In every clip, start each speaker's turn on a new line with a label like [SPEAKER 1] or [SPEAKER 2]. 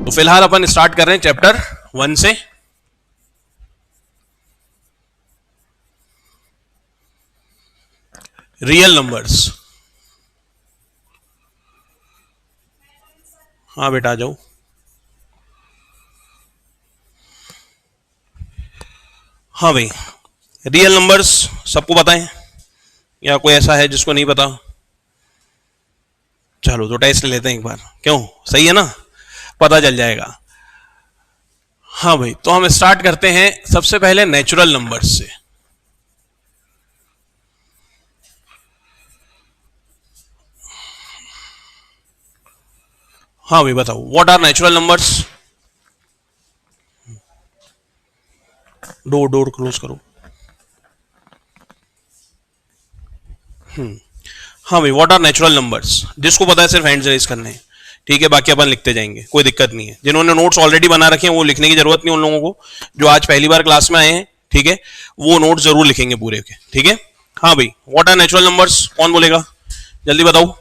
[SPEAKER 1] तो फिलहाल अपन स्टार्ट कर रहे हैं चैप्टर 1 से। Real numbers. हाँ बेटा आ जाओ। हाँ भाई, रियल नंबर्स सबको पता है या कोई ऐसा है जिसको नहीं पता? चलो तो टेस्ट लेते हैं एक बार, क्यों? सही है ना, पता चल जाएगा। हाँ भाई, तो हम स्टार्ट करते हैं सबसे पहले नेचुरल नंबर्स से। हाँ भाई बताओ, what are natural numbers? Door close करो। हाँ भाई, व्हाट आर नेचुरल नंबर्स? जिसको पता है सिर्फ हैंड्स रेज करने हैं, ठीक है? बाकी अपन लिखते जाएंगे, कोई दिक्कत नहीं है। जिन्होंने नोट्स ऑलरेडी बना रखे हैं वो लिखने की जरूरत नहीं उन लोगों को। जो आज पहली बार क्लास में आए हैं, ठीक है, वो नोट्स जरूर लिखेंगे पूरे के, ठीक है? हाँ भाई, व्हाट आर नेचुरल नंबर्स? कौन बोलेगा, जल्दी बताओ।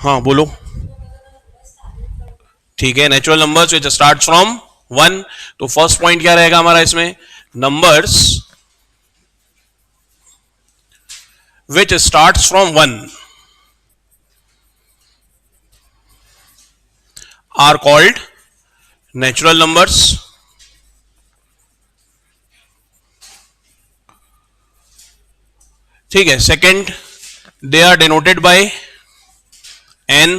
[SPEAKER 1] हाँ बोलो। ठीक है, natural numbers which start from 1। तो फर्स्ट पॉइंट क्या रहेगा हमारा इसमें? Numbers which starts from 1 are called natural numbers. ठीक है, second, they are denoted by n,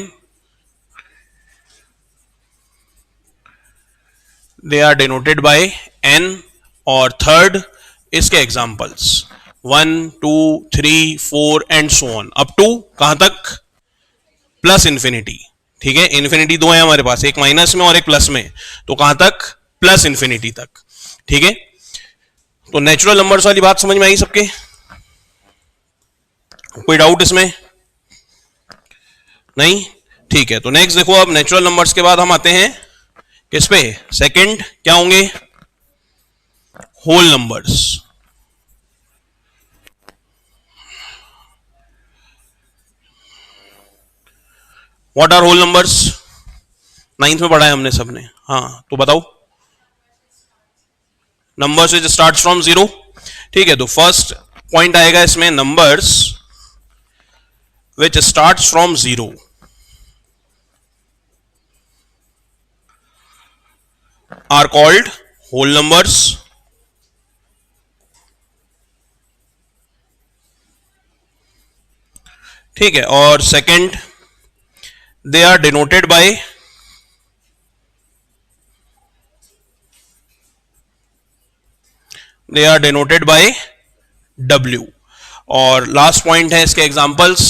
[SPEAKER 1] they are denoted by n। और थर्ड, इसके examples 1 2 3 4 and so on up to कहां तक? Plus infinity. ठीक है, इंफिनिटी दो है हमारे पास, एक माइनस में और एक प्लस में, तो कहां तक? प्लस इंफिनिटी तक। ठीक है, तो नेचुरल नंबर्स वाली बात समझ में आई सबके? कोई डाउट इसमें? नहीं? ठीक है, तो नेक्स्ट देखो, अब नेचुरल नंबर्स के बाद हम आते हैं किस पे? सेकंड क्या होंगे? Whole numbers. What are whole numbers? 9th में पढ़ा है हमने सबने। हाँ तो बताओ। Numbers which start from 0। ठीक है, तो फर्स्ट पॉइंट आएगा इसमें, numbers which start from 0 are called whole numbers. ठीक है, और second, they are denoted by W। और लास्ट पॉइंट है इसके एग्जांपल्स।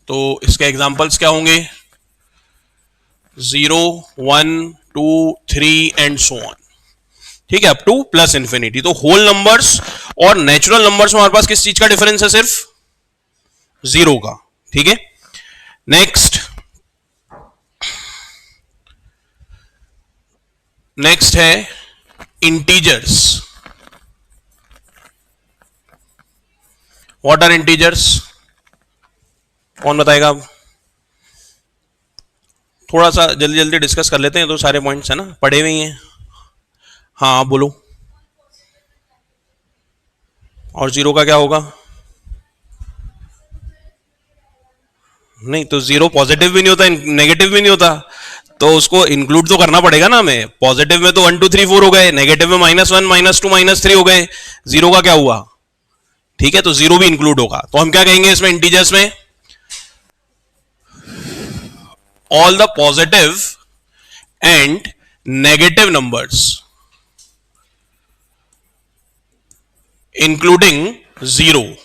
[SPEAKER 1] तो इसके एग्जांपल्स क्या होंगे? 0 1 2 3 एंड सो ऑन। ठीक है, अप टू प्लस इंफिनिटी। तो होल नंबर्स और नेचुरल नंबर्स में हमारे पास किस चीज का डिफरेंस है? सिर्फ 0 का। ठीक है, नेक्स्ट है इंटीजर्स। What are integers? कौन बताएगा? अब थोड़ा सा जल्दी जल्दी डिस्कस कर लेते हैं, तो सारे पॉइंट्स है ना, पढ़े हुए ही हैं। हाँ आप बोलो। और 0 का क्या होगा? नहीं, तो 0 पॉजिटिव भी नहीं होता, नेगेटिव भी नहीं होता, तो उसको इंक्लूड तो करना पड़ेगा ना हमें। पॉजिटिव में तो 1 2 3 4 हो गए, नेगेटिव में -1 -2 -3 हो गए, 0 का क्या हुआ? ठीक है, तो 0 भी इंक्लूड होगा। तो हम क्या कहेंगे इसमें इंटीजर्स में? All the positive and negative numbers including 0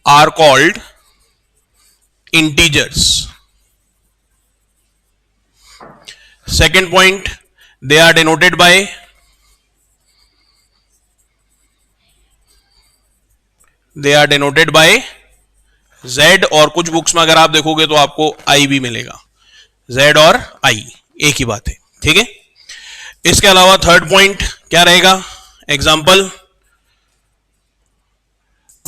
[SPEAKER 1] are called integers. Second point, they are denoted by Z, और कुछ बुक्स में अगर आप देखोगे तो आपको I भी मिलेगा। Z और I एक ही बात है। ठीक है, इसके अलावा थर्ड पॉइंट क्या रहेगा? Example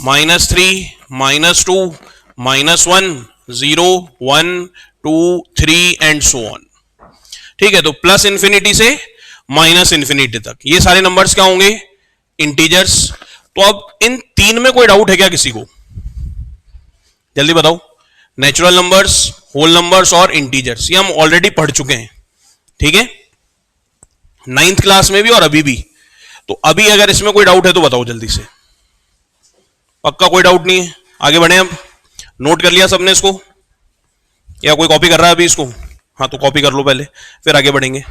[SPEAKER 1] -3, -2, -1, 0, 1, 2, 3 and so on. ठीक है, तो प्लस इंफिनिटी से माइनस इंफिनिटी तक ये सारे नंबर्स क्या होंगे? इंटीजर्स। तो अब इन तीन में कोई डाउट है क्या किसी को? जल्दी बताओ। नेचुरल नंबर्स, होल नंबर्स और इंटीजर्स, ये हम ऑलरेडी पढ़ चुके हैं। ठीक है, 9th क्लास में भी और अभी भी। तो अभी अगर इसमें कोई डाउट है तो बताओ जल्दी से। पक्का कोई डाउट नहीं है? आगे बढ़े अब। नोट कर लिया सबने इसको, या कोई कॉपी कर रहा है अभी इसको? हाँ, तो कॉपी कर लो पहले, फिर आगे बढ़ेंगे।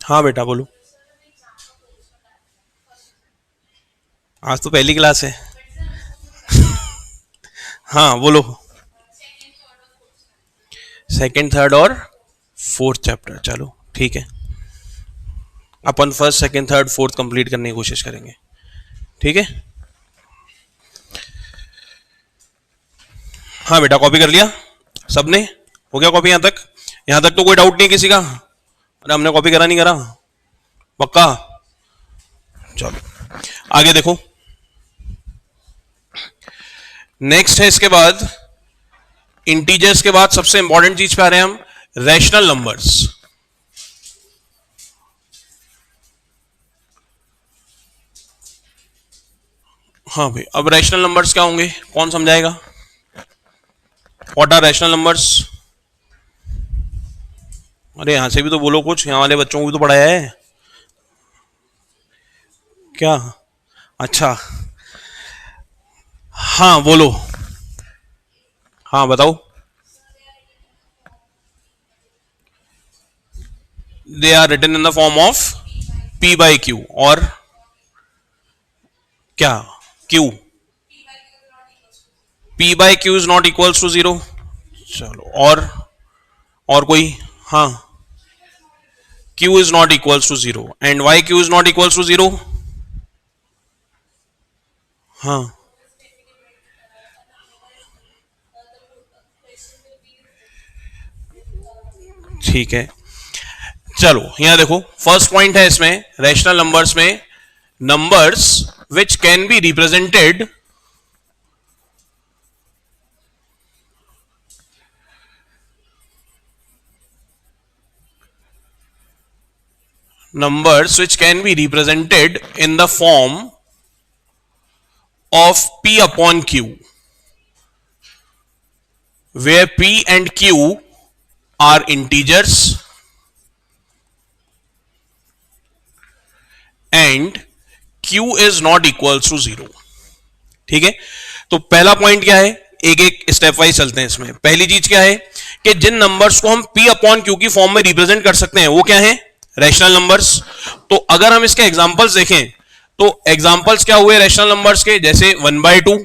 [SPEAKER 1] हाँ बेटा बोलो। आज तो पहली क्लास है। हाँ बोलो। सेकंड, थर्ड और फोर्थ चैप्टर, चलो ठीक है। अपन first, second, third, fourth complete करने की कोशिश करेंगे। ठीक है, हाँ बेटा कॉपी कर लिया सबने? हो गया कॉपी यहां तक? यहां तक तो कोई डाउट नहीं किसी का? अरे हमने कॉपी करा नहीं करा? पक्का? चलो आगे देखो। नेक्स्ट है इसके बाद, इंटीजर्स के बाद सबसे इंपॉर्टेंट चीज पे आ रहे हैं हम, रैशनल नंबर्स। हाँ भाई, अब रैशनल नंबर्स क्या होंगे? कौन समझाएगा? What are rational numbers? अरे यहां से भी तो बोलो कुछ, यहां वाले बच्चों को भी तो पढ़ाया है क्या? अच्छा, हाँ बोलो। हाँ बताओ। They are written in the form of p by q, और क्या? q, p by q is not equals to 0। चलो, और कोई? हाँ, q is not equals to 0 and y q is not equals to 0। हाँ, ठीक है। चलो यहां देखो, फर्स्ट पॉइंट है इसमें रैशनल नंबर्स में, numbers which can be represented numbers which can be represented in the form of p upon q, where p and q are integers and q is not equals to 0। ठीक है, तो पहला point क्या है, एक एक step wise चलते हैं इसमें। पहली चीज क्या है कि जिन नंबर्स को हम p अपॉन q की फॉर्म में रिप्रेजेंट कर सकते हैं वो क्या है? Rational numbers. तो अगर हम इसके एग्जांपल्स देखें तो एग्जांपल्स क्या हुए रैशनल नंबर्स के? जैसे 1/2,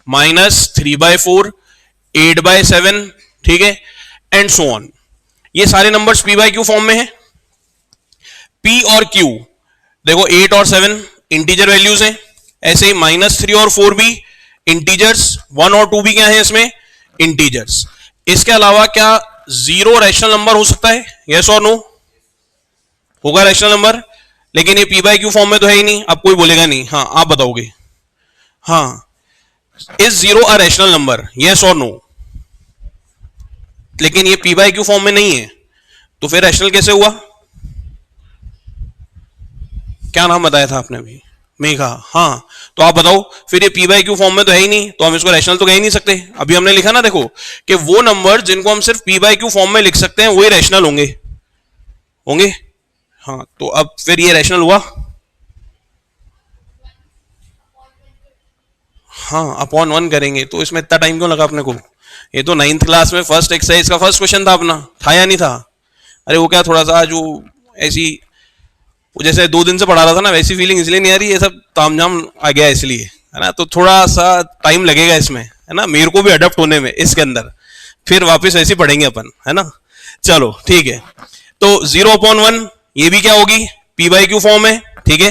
[SPEAKER 1] -3/4, 8/7, ठीक है, एंड सो ऑन। ये सारे numbers p by Q form में है। p और q देखो, 8 और 7 इंटीजर वैल्यूज हैं, ऐसे ही -3 और 4 भी इंटीजर्स, 1 और 2 भी क्या है इसमें? इंटीजर्स। इसके अलावा क्या 0 रैशनल नंबर हो सकता है? यस और नो? होगा रैशनल नंबर, लेकिन ये p बाई क्यू फॉर्म में तो है ही नहीं। अब कोई बोलेगा नहीं, हाँ आप बताओगे। हाँ, is 0 a rational number? Yes और नो? लेकिन ये p बाई क्यू फॉर्म में नहीं है, तो फिर रैशनल कैसे हुआ? क्या नाम बताया था आपने अभी? मेघा। हाँ, तो आप बताओ फिर ये p बाई क्यू फॉर्म में तो है ही नहीं, तो हम इसको रैशनल तो कह ही नहीं सकते। अभी हमने लिखा ना, देखो कि वो नंबर जिनको हम सिर्फ p बाई क्यू फॉर्म में लिख सकते हैं वही रैशनल होंगे। होंगे? हाँ, तो अब फिर ये रैशनल हुआ? हाँ, अपॉन 1 करेंगे, तो इसमें इतना टाइम क्यों लगा अपने को? ये तो 9th क्लास में फर्स्ट एक्सरसाइज का फर्स्ट क्वेश्चन था अपना, था या नहीं था? अरे वो क्या, थोड़ा सा जो ऐसी, वो जैसे 2 दिन से पढ़ा रहा था ना, वैसी फीलिंग इसलिए नहीं आ रही, ये सब तामझाम आ गया इसलिए, है ना? तो थोड़ा सा टाइम लगेगा इसमें, है ना, मेरे को भी अडप्ट होने में इसके अंदर, फिर वापस ऐसे पढ़ेंगे अपन, है ना? चलो ठीक है, तो 0/1 ये भी क्या होगी? p बाई क्यू फॉर्म है, ठीक है।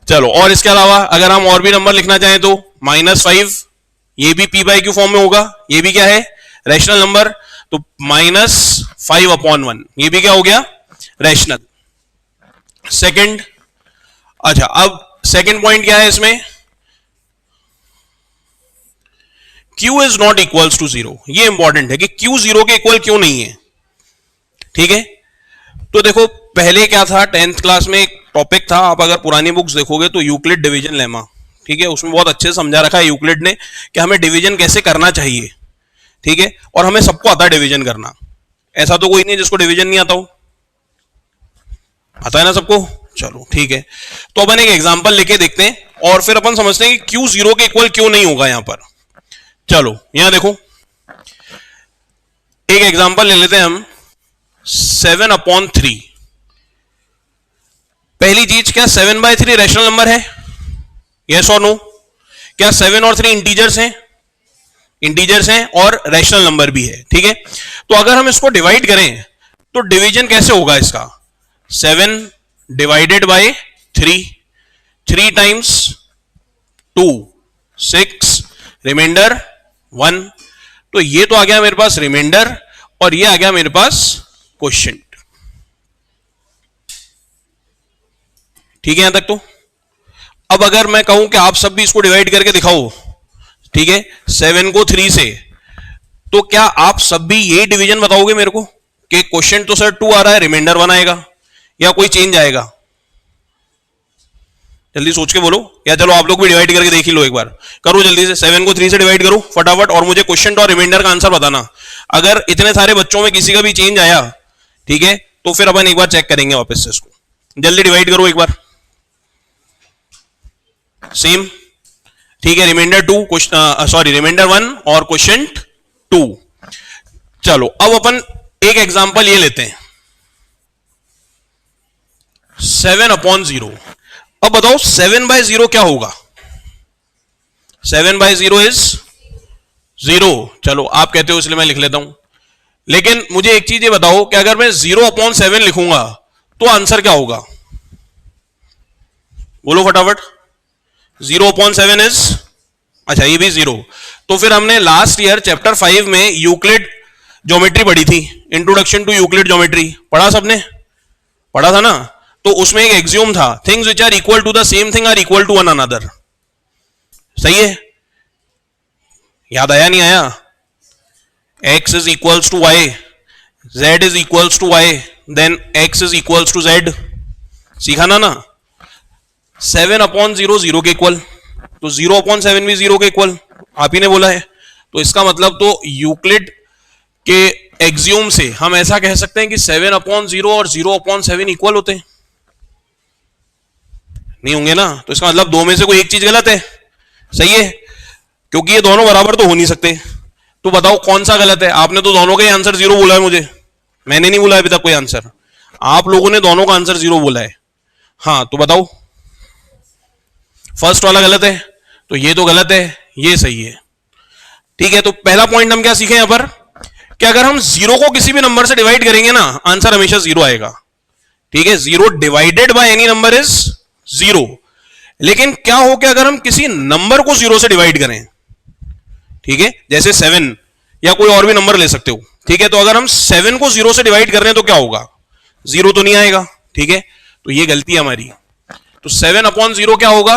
[SPEAKER 1] चलो, और इसके अलावा अगर हम और भी नंबर लिखना चाहें तो -5, ये भी p बाई क्यू फॉर्म में होगा, ये भी क्या है, रैशनल नंबर, तो -5/1, ये भी क्या हो गया, रैशनल। सेकंड, अच्छा अब सेकंड पॉइंट क्या है इसमें, q is not equals to 0। ये इंपॉर्टेंट है कि q 0 के इक्वल क्यों नहीं है, ठीक है। तो देखो पहले क्या था, 10th क्लास में एक टॉपिक था, आप अगर पुरानी बुक्स देखोगे तो यूक्लिड डिवीजन लेमा, ठीक है, उसमें बहुत अच्छे से समझा रखा है यूक्लिड ने कि हमें डिवीजन कैसे करना चाहिए, ठीक है, और हमें सबको आता है डिवीजन करना, ऐसा तो कोई नहीं जिसको डिवीजन नहीं आता हो, आता है ना सबको। चलो ठीक है, तो अपन एक एग्जांपल लेके देखते हैं और फिर अपन समझते हैं कि q 0 के इक्वल क्यों नहीं होगा यहां पर। चलो यहां देखो, एक एग्जांपल ले लेते हैं हम, 7/3। पहली चीज, क्या 7/3 रैशनल नंबर है, यस और नो? क्या 7 और 3 इंटीजर्स हैं? इंटीजर्स हैं और रैशनल नंबर भी है, ठीक है। तो अगर हम इसको डिवाइड करें तो डिवीजन कैसे होगा इसका, 7 डिवाइडेड बाय 3, 3 टाइम्स 2 6, रिमाइंडर 1, तो ये तो आ गया मेरे पास रिमाइंडर और ये आ गया मेरे पास क्वोशिएंट, ठीक है यहां तक। तो अब अगर मैं कहूं कि आप सब भी इसको डिवाइड करके दिखाओ, ठीक है, 7 को 3 से, तो क्या आप सब भी ये डिवीजन बताओगे मेरे को कि क्वोशिएंट तो सर 2 आ रहा है, रिमाइंडर 1 आएगा, या कोई चेंज आएगा? जल्दी सोच के बोलो, या चलो आप लोग भी डिवाइड करके देख ही लो एक बार, करो जल्दी से, 7 को 3 से डिवाइड करो फटाफट और मुझे क्वोशिएंट और रिमाइंडर का आंसर बताना। अगर इतने सारे बच्चों में किसी का भी चेंज आया, ठीक है, तो फिर अपन एक बार चेक करेंगे वापस से इसको। जल्दी डिवाइड करो एक बार, सेम, ठीक है, रिमाइंडर 2, सॉरी रिमाइंडर 1 और क्वोशिएंट 2। चलो अब अपन एक एग्जांपल ये लेते हैं, 7/0। अब बताओ 7/0 क्या होगा, 7/0 इज 0। चलो आप कहते हो इसलिए मैं लिख लेता हूं, लेकिन मुझे एक चीज ये बताओ कि अगर मैं 0/7 लिखूंगा तो आंसर क्या होगा, बोलो फटाफट। 0/7 इज, अच्छा ये भी 0। तो फिर हमने लास्ट ईयर चैप्टर 5 में यूक्लिड ज्योमेट्री पढ़ी थी, इंट्रोडक्शन टू यूक्लिड ज्योमेट्री, पढ़ा सबने, पढ़ा था ना। तो उसमें एक एक्सियोम था, things which are equal to the same thing are equal to one another, सही है, याद आया नहीं आया? x is equals to y, z is equals to y, then x is equals to z, सीखा ना। 7/0 0 के इक्वल, तो 0/7 भी 0 के इक्वल, आप ही ने बोला है। तो इसका मतलब तो यूक्लिड के एक्सियोम से हम ऐसा कह सकते हैं कि 7/0 और 0/7 इक्वल होते हैं, नहीं होंगे ना। तो इसका मतलब दो में से कोई एक चीज गलत है, सही है, क्योंकि ये दोनों बराबर तो हो नहीं सकते। तो बताओ कौन सा गलत है? आपने तो दोनों का ही आंसर 0 बोला है, मुझे, मैंने नहीं बोला अभी तक कोई आंसर, आप लोगों ने दोनों का आंसर 0 बोला है। हाँ तो बताओ, फर्स्ट वाला गलत है, तो ये तो गलत है, ये सही है, ठीक है। तो पहला पॉइंट हम क्या सीखे यहां पर, कि अगर हम 0 को किसी भी नंबर से डिवाइड करेंगे ना, आंसर हमेशा 0 आएगा, ठीक है। 0 divided by any number is 0। लेकिन क्या हो कि अगर हम किसी नंबर को 0 से डिवाइड करें, ठीक है, जैसे 7 या कोई और भी नंबर ले सकते हो, ठीक है, तो अगर हम 7 को 0 से डिवाइड कर रहे हैं तो क्या होगा, 0 तो नहीं आएगा, ठीक है। तो ये गलती है हमारी। तो 7/0 क्या होगा,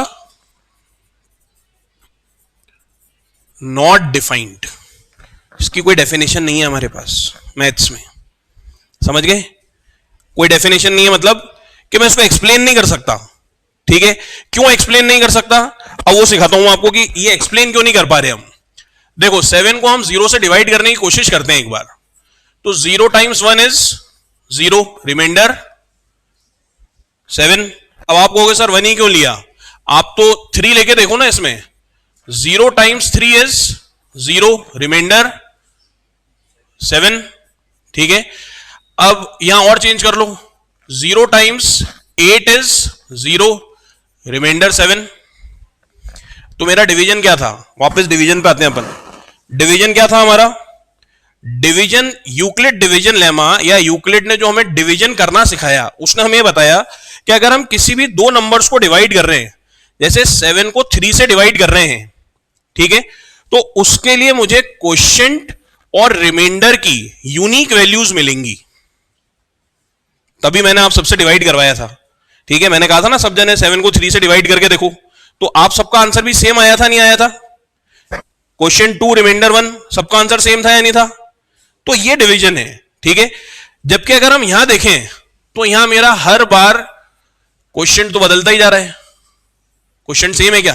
[SPEAKER 1] नॉट डिफाइंड, इसकी कोई डेफिनेशन नहीं है हमारे पास मैथ्स में, समझ गए? कोई डेफिनेशन नहीं है, मतलब कि मैं इसको एक्सप्लेन नहीं कर सकता, ठीक है। क्यों एक्सप्लेन नहीं कर सकता, अब वो सिखाता हूं आपको कि ये एक्सप्लेन क्यों नहीं कर पा रहे हम। देखो 7 को हम 0 से डिवाइड करने की कोशिश करते हैं एक बार, तो 0 टाइम्स 1 इज 0, रिमाइंडर 7। अब आप कहोगे सर 1 ही क्यों लिया, आप तो 3 लेके देखो ना इसमें, 0 टाइम्स 3 इज 0, रिमाइंडर 7, ठीक है। अब यहां और चेंज कर लो, 0 टाइम्स 8 इज 0, रिमाइंडर 7। तो मेरा डिवीजन क्या था, वापस डिवीजन पे आते हैं अपन। डिवीजन क्या था हमारा, डिवीजन, यूक्लिड डिवीजन लेमा, या यूक्लिड ने जो हमें डिवीजन करना सिखाया, उसने हमें बताया कि अगर हम किसी भी दो नंबर्स को डिवाइड कर रहे हैं जैसे 7 को 3 से डिवाइड कर रहे हैं, ठीक है, तो उसके लिए मुझे क्वोशिएंट और रिमाइंडर की यूनिक वैल्यूज मिलेंगी, तभी मैंने आप सबसे डिवाइड करवाया था, ठीक है। मैंने कहा था ना सब जने 7 को 3 से डिवाइड करके देखो, तो आप सबका आंसर भी सेम आया था नहीं आया था? क्वेश्चन 2 रिमाइंडर 1 सबका आंसर सेम था या नहीं था? तो ये डिवीजन है, ठीक है। जबकि अगर हम यहां देखें तो यहां मेरा हर बार क्वेश्चन तो बदलता ही जा रहा है, क्वेश्चन सेम है क्या?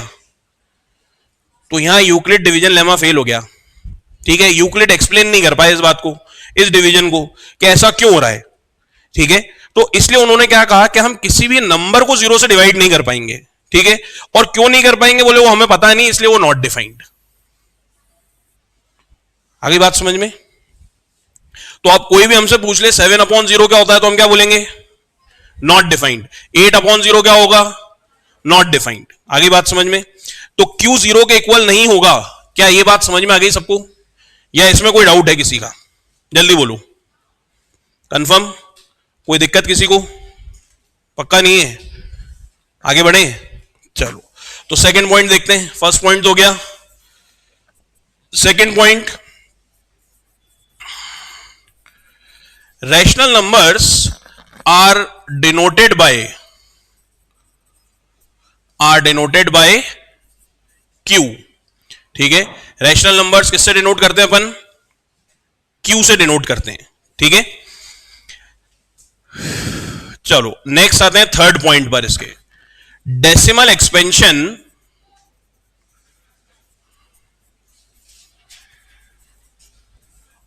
[SPEAKER 1] तो यहां यूक्लिड डिवीजन लेमा फेल हो गया, ठीक है। यूक्लिड एक्सप्लेन नहीं कर पाए इस बात को, इस डिवीजन को, कि ऐसा क्यों हो रहा है, ठीक है। तो इसलिए उन्होंने क्या कहा कि हम किसी भी नंबर को 0 से डिवाइड नहीं कर पाएंगे, ठीक है। और क्यों नहीं कर पाएंगे बोले, वो हमें पता नहीं, इसलिए वो नॉट डिफाइंड। आगे बात समझ में? तो आप कोई भी हमसे पूछ ले 7/0 क्या होता है, तो हम क्या बोलेंगे? Not defined. 8/0 क्या होगा? Not defined. आगे बात समझ में? तो Q 0 के इक्वल नहीं होगा, क्या ये बात समझ में आ गई सबको, या इसमें कोई डाउट है किसी का? जल्दी बोलो, कंफर्म? कोई दिक्कत किसी को? पक्का नहीं है? आगे बढ़े, चलो। तो सेकंड पॉइंट देखते हैं, फर्स्ट पॉइंट तो गया, second point, rational numbers are denoted by Q, ठीक है। रैशनल नंबर्स किससे डिनोट करते हैं अपन? Q से डिनोट करते हैं, ठीक है। चलो नेक्स्ट आते हैं थर्ड पॉइंट पर, इसके decimal expansion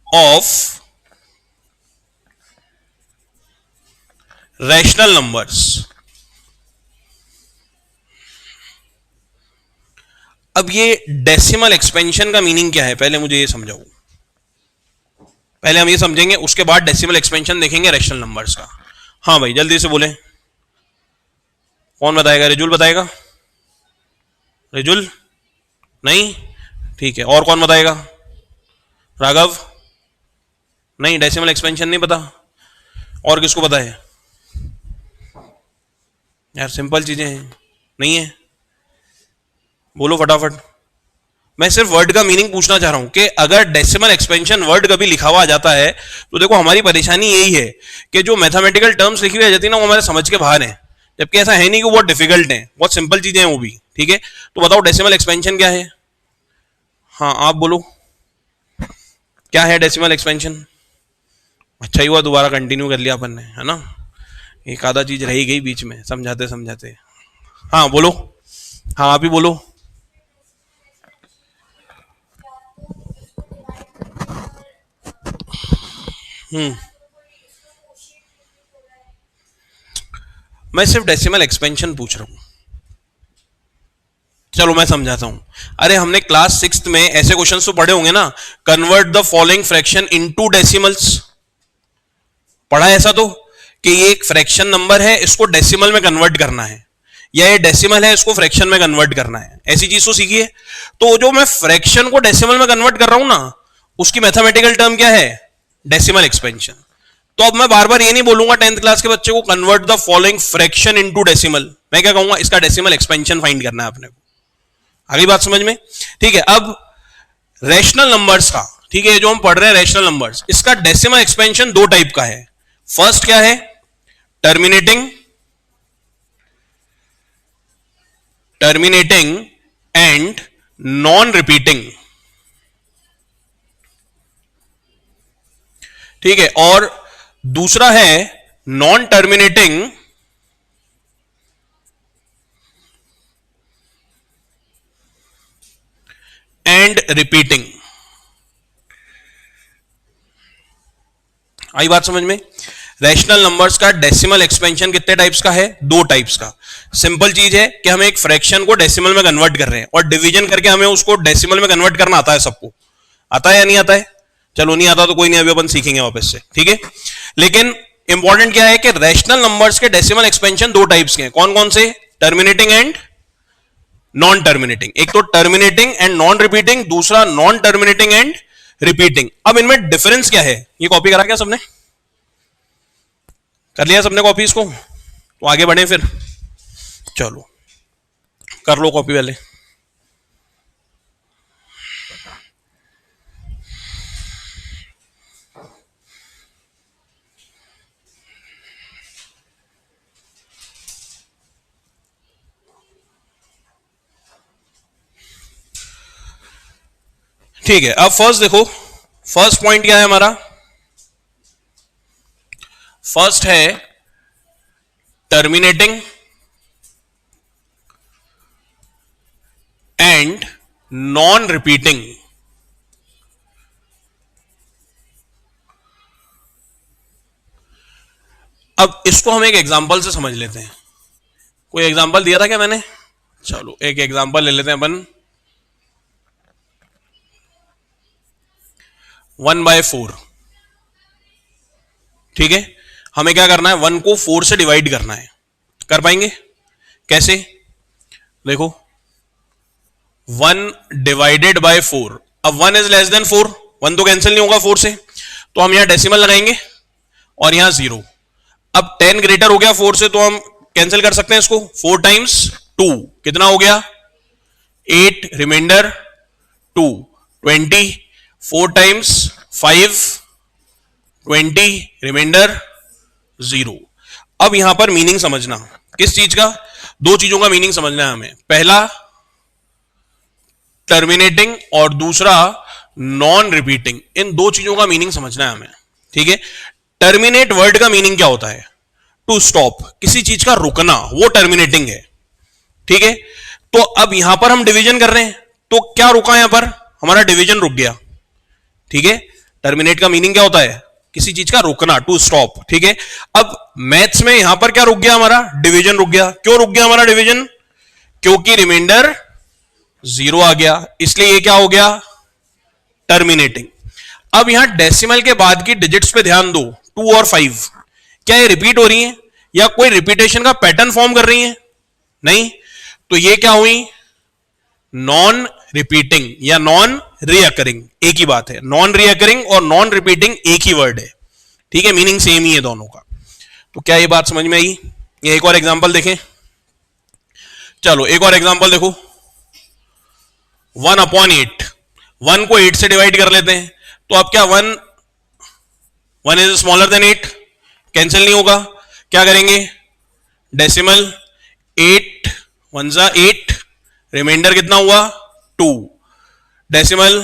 [SPEAKER 1] of rational numbers. अब ये डेसिमल एक्सपेंशन का मीनिंग क्या है, पहले मुझे ये समझाओ। पहले हम ये समझेंगे, उसके बाद डेसिमल एक्सपेंशन देखेंगे रैशनल नंबर्स का। हाँ भाई जल्दी से बोले, कौन बताएगा? रिजुल बताएगा? रिजुल नहीं, ठीक है। और कौन बताएगा? राघव नहीं, डेसिमल एक्सपेंशन नहीं पता। और किसको पता है यार? सिंपल चीजें हैं, नहीं है? बोलो फटाफट। मैं सिर्फ वर्ड का मीनिंग पूछना चाह रहा हूं कि अगर डेसिमल एक्सपेंशन वर्ड कभी लिखा हुआ आ जाता है तो देखो हमारी परेशानी यही है कि जो मैथमेटिकल टर्म्स लिखी हुई आ जाती है ना, वो हमारे समझ के बाहर है, जबकि ऐसा है नहीं कि बहुत डिफिकल्ट है, बहुत सिंपल चीजें हैं वो भी, ठीक है। तो बताओ डेसिमल एक्सपेंशन क्या है? हाँ आप बोलो, क्या है डेसिमल एक्सपेंशन? अच्छा ही हुआ दोबारा कंटिन्यू कर लिया अपन ने, है ना, एक आधा चीज रही गई बीच में समझाते समझाते। हाँ बोलो, हाँ आप ही बोलो। मैं सिर्फ डेसिमल एक्सपेंशन पूछ रहा हूं, चलो मैं समझाता हूं। अरे हमने क्लास 6th में ऐसे क्वेश्चंस तो पढ़े होंगे ना, convert the following fraction into decimals, पढ़ा है ऐसा तो, कि ये एक फ्रैक्शन नंबर है, इसको डेसिमल में कन्वर्ट करना है, या ये डेसिमल है इसको फ्रैक्शन में कन्वर्ट करना है, ऐसी चीज तो सीखी है। तो जो मैं फ्रैक्शन को डेसिमल में कन्वर्ट कर रहा हूं ना, उसकी मैथमेटिकल टर्म क्या है? Decimal expansion. तो अब मैं बार बार ये नहीं बोलूंगा 10th क्लास के बच्चे को convert the following fraction into decimal, मैं क्या कहूंगा? इसका डेसिमल एक्सपेंशन फाइंड करना है अपने को। अगली बात समझ में? ठीक है। अब रैशनल नंबर्स का, ठीक है, जो हम पढ़ रहे हैं रैशनल नंबर्स, इसका डेसिमल एक्सपेंशन दो टाइप का है। फर्स्ट क्या है? टर्मिनेटिंग एंड नॉन रिपीटिंग, ठीक है। और दूसरा है नॉन टर्मिनेटिंग एंड रिपीटिंग। आई बात समझ में? रैशनल नंबर्स का डेसिमल एक्सपेंशन कितने टाइप्स का है? दो टाइप्स का। सिंपल चीज है कि हम एक फ्रैक्शन को डेसिमल में कन्वर्ट कर रहे हैं और डिवीजन करके हमें उसको डेसिमल में कन्वर्ट करना आता है। सबको आता है या नहीं आता है? चलो नहीं आता तो कोई नहीं, अभी अपन सीखेंगे वापस से, ठीक है। लेकिन इंपॉर्टेंट क्या है कि रैशनल नंबर्स के डेसिमल एक्सपेंशन दो टाइप्स के हैं। कौन कौन से? Terminating and non terminating. एक तो टर्मिनेटिंग एंड नॉन रिपीटिंग, दूसरा नॉन टर्मिनेटिंग एंड रिपीटिंग। अब इनमें डिफरेंस क्या है? ये कॉपी करा क्या सबने? कर लिया सबने कॉपी इसको? तो आगे बढ़े फिर, चलो कर लो कॉपी वाले। ठीक है, अब फर्स्ट देखो, फर्स्ट पॉइंट क्या है हमारा? फर्स्ट है टर्मिनेटिंग एंड नॉन रिपीटिंग। अब इसको हम एक एग्जांपल से समझ लेते हैं। कोई एग्जांपल दिया था क्या मैंने? चलो एक एग्जांपल ले लेते हैं अपन। 1/4, ठीक है। हमें क्या करना है? 1 को 4 से डिवाइड करना है। कर पाएंगे? कैसे? देखो 1 डिवाइडेड बाय 4। अब 1 इज लेस देन 4, 1 तो कैंसिल नहीं होगा 4 से, तो हम यहां डेसिमल लगाएंगे और यहां 0। अब 10 ग्रेटर हो गया 4 से, तो हम कैंसिल कर सकते हैं इसको। 4 टाइम्स 2 कितना हो गया? 8, रिमाइंडर 2 20। 4 times 5 20, reminder 0। अब यहां पर मीनिंग समझना, किस चीज का? दो चीजों का मीनिंग समझना है हमें। पहला टर्मिनेटिंग और दूसरा नॉन रिपीटिंग। इन दो चीजों का मीनिंग समझना है हमें, ठीक है। टर्मिनेट वर्ड का मीनिंग क्या होता है? टू स्टॉप, किसी चीज का रुकना, वो टर्मिनेटिंग है, ठीक है। तो अब यहां पर हम डिवीजन कर रहे हैं, तो क्या रुका? यहां पर हमारा डिवीजन रुक गया, ठीक है। टर्मिनेट का मीनिंग क्या होता है? किसी चीज का रुकना, टू स्टॉप, ठीक है। अब मैथ्स में यहां पर क्या रुक गया? हमारा डिवीजन रुक गया। क्यों रुक गया हमारा डिवीजन? क्योंकि रिमाइंडर 0 आ गया, इसलिए ये क्या हो गया? टर्मिनेटिंग। अब यहां डेसिमल के बाद की डिजिट्स पे ध्यान दो, 2 और 5, क्या ये रिपीट हो रही हैं या कोई रिपीटेशन का पैटर्न फॉर्म कर रही हैं? नहीं। तो ये क्या हुई? नॉन रिपीटिंग या नॉन रिअकरिंग, एक ही बात है। नॉन रिअकरिंग और नॉन रिपीटिंग एक ही वर्ड है, ठीक है, मीनिंग सेम ही है दोनों का। तो क्या ये बात समझ में आई? ये एक और एग्जांपल देखें। चलो एक और एग्जांपल देखो। 1/8, 1 को 8 से डिवाइड कर लेते हैं, तो अब क्या 1 इज स्मॉलर देन 8, कैंसिल नहीं होगा। क्या करेंगे? डेसिमल 8 1 जा 8, रिमाइंडर कितना हुआ? 2, डेसिमल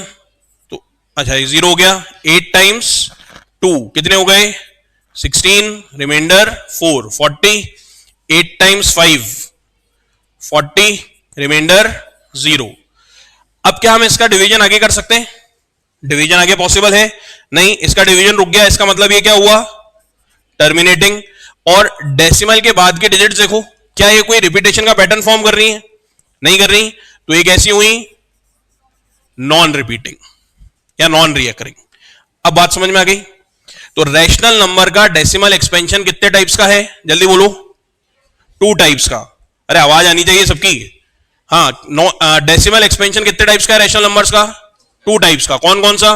[SPEAKER 1] तो अच्छा 0 हो गया। 8 टाइम्स 2 कितने हो गए? 16, रिमाइंडर 4 40। 8 times 5 40, reminder 0। अब क्या हम इसका डिवीजन आगे कर सकते हैं? डिवीजन आगे पॉसिबल है? नहीं, इसका डिवीजन रुक गया। इसका मतलब ये क्या हुआ? टर्मिनेटिंग। और डेसिमल के बाद की डिजिट देखो, क्या ये कोई रिपीटेशन का पैटर्न फॉर्म कर रही है? नहीं कर रही, तो ये कैसी हुई? नॉन रिपीटिंग या नॉन रिकरिंग। अब बात समझ में आ गई? तो रैशनल नंबर का डेसिमल एक्सपेंशन कितने टाइप्स का है? जल्दी बोलो। 2 टाइप्स का। अरे आवाज आनी चाहिए सबकी। हाँ, डेसिमल एक्सपेंशन कितने टाइप्स का है रैशनल नंबर्स का? 2 टाइप्स का। कौन कौन सा?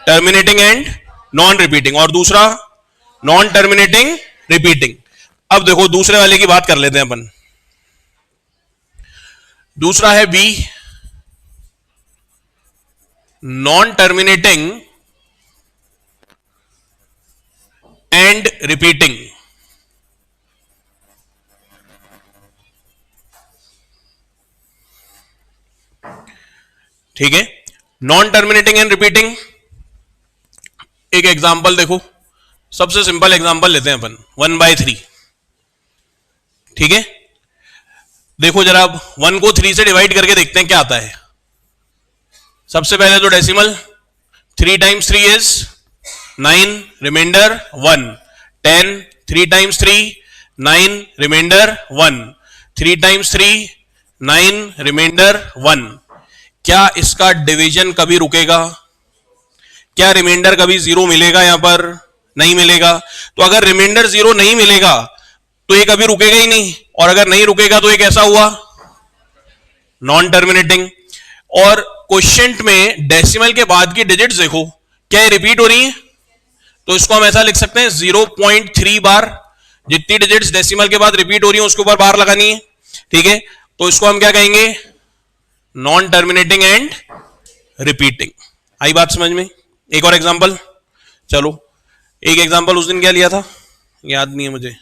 [SPEAKER 1] टर्मिनेटिंग एंड नॉन रिपीटिंग, और दूसरा नॉन टर्मिनेटिंग रिपीटिंग। अब देखो दूसरे वाले की बात कर लेते हैं अपन। दूसरा है B, non terminating and repeating. ठीक है, नॉन टर्मिनेटिंग एंड रिपीटिंग। एक एग्जांपल देखो, सबसे सिंपल एग्जांपल लेते हैं अपन। 1/3, ठीक है। देखो जरा, अब 1 को 3 से डिवाइड करके देखते हैं क्या आता है। सबसे पहले तो decimal, 3 times 3 is 9, reminder 1। 10, 3 times 3 9, reminder 1। 3 times 3 9, reminder 1। क्या इसका डिवीजन कभी रुकेगा? क्या रिमाइंडर कभी 0 मिलेगा? यहां पर नहीं मिलेगा। तो अगर रिमाइंडर 0 नहीं मिलेगा तो ये कभी रुकेगा ही नहीं, और अगर नहीं रुकेगा तो ये कैसा हुआ? Non terminating. और क्वेश्चन में डेसिमल के बाद की डिजिट्स देखो, क्या ये रिपीट हो रही है? तो इसको हम ऐसा लिख सकते हैं 0.3 बार जितनी डिजिट्स डेसिमल के बाद रिपीट हो रही है उसके ऊपर बार लगानी है, ठीक है। तो इसको हम क्या कहेंगे, नॉन टर्मिनेटिंग एंड रिपीटिंग। आई बात समझ में? एक और एग्जांपल, चलो एक एग्जांपल उस दिन क्या लिया था याद नहीं है मुझे,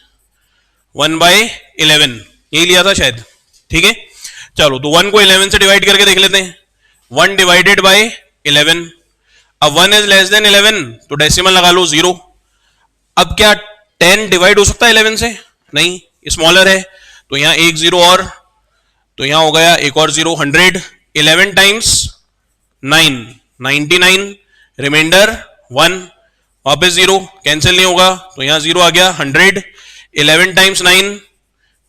[SPEAKER 1] 1/11 यही लिया था शायद, ठीक है। चलो तो 1 को 11 से डिवाइड करके देख लेते हैं। 1 डिवाइडेड बाय 11, अब 1 इज लेस देन 11 तो डेसिमल लगा लो 0। अब क्या 10 डिवाइड हो सकता है 11 से? नहीं, स्मॉलर है, तो यहां एक 0 और, तो यहां हो गया एक और 0, 100। 11 टाइम्स 9 99, रिमाइंडर 1, वापस 0, कैंसिल नहीं होगा तो यहां 0 आ गया, 100। 11 टाइम्स 9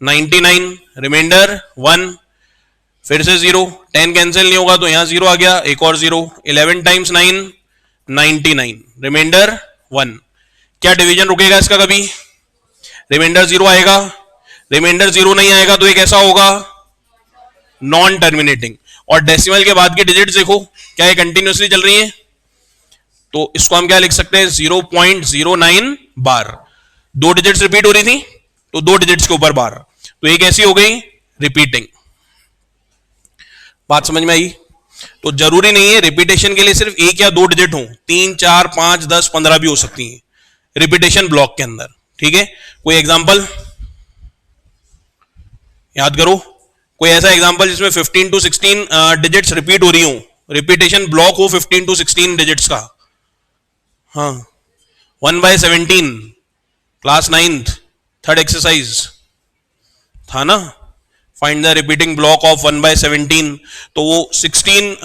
[SPEAKER 1] 99, रिमाइंडर 1, फिर से 0, 10 कैंसिल नहीं होगा तो यहां 0 आ गया, एक और 0। 11 टाइम्स 9 99, रिमाइंडर 1। क्या डिवीजन रुकेगा इसका कभी? रिमाइंडर 0 आएगा। रिमाइंडर 0 नहीं आएगा तो ये कैसा होगा? Non terminating. और डेसिमल के बाद की डिजिट्स देखो, क्या ये कंटिन्यूसली चल रही है? तो इसको हम क्या लिख सकते हैं, 0.09 बार। दो डिजिट्स रिपीट हो रही थी तो दो डिजिट्स के ऊपर बार, तो ये कैसी हो गई? रिपीटिंग। बात समझ में आई? तो जरूरी नहीं है रिपीटेशन के लिए सिर्फ एक या दो डिजिट हो, 3 4 5 10 15 भी हो सकती है रिपीटेशन ब्लॉक के अंदर, ठीक है। कोई एग्जांपल याद करो, कोई ऐसा एग्जांपल जिसमें 15 to 16 डिजिट्स रिपीट हो रही हो, रिपीटेशन ब्लॉक हो 15 to 16 डिजिट्स का। हाँ, 1/17 क्लास 9th थर्ड एक्सरसाइज था ना, find the repeating block of 1/17। तो वो 16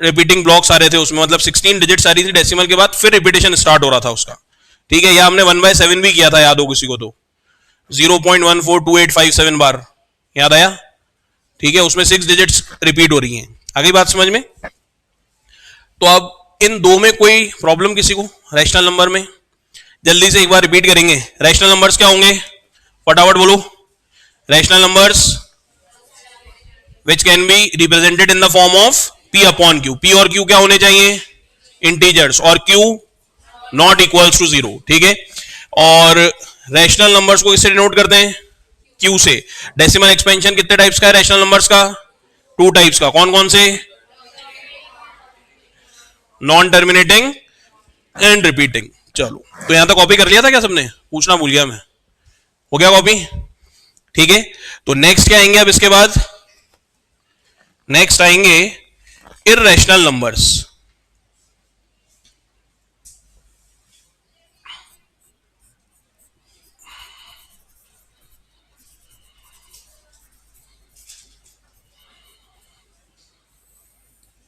[SPEAKER 1] रिपीटिंग ब्लॉक्स आ रहे थे उसमें, मतलब 16 डिजिट्स आ रही थी डेसिमल के बाद, फिर रिपीटेशन स्टार्ट हो रहा था उसका, ठीक है। या हमने 1/7 भी किया था, याद हो किसी को तो, 0.142857 बार, याद आया, ठीक है। उसमें 6 डिजिट्स रिपीट हो रही हैं। आगे बात समझ में? तो अब इन दो में कोई प्रॉब्लम किसी को रैशनल नंबर में? जल्दी से एक बार रिपीट करेंगे। रैशनल नंबर्स क्या होंगे, फटाफट बोलो। Rational numbers which can be represented in the form of p upon q। p और q क्या होने चाहिए? इंटीजर्स, और q नॉट इक्वल्स टू 0, ठीक है। और रैशनल नंबर्स को किससे डिनोट करते हैं? q से। डेसिमल एक्सपेंशन कितने टाइप्स का है रैशनल नंबर्स का? 2 टाइप्स का। कौन कौन से? Non terminating and repeating. चलो तो यहां तक कॉपी कर लिया था क्या सबने? पूछना भूल गया मैं, हो गया कॉपी, ठीक है। तो नेक्स्ट क्या आएंगे अब इसके बाद? नेक्स्ट आएंगे इर्रेशनल नंबर्स।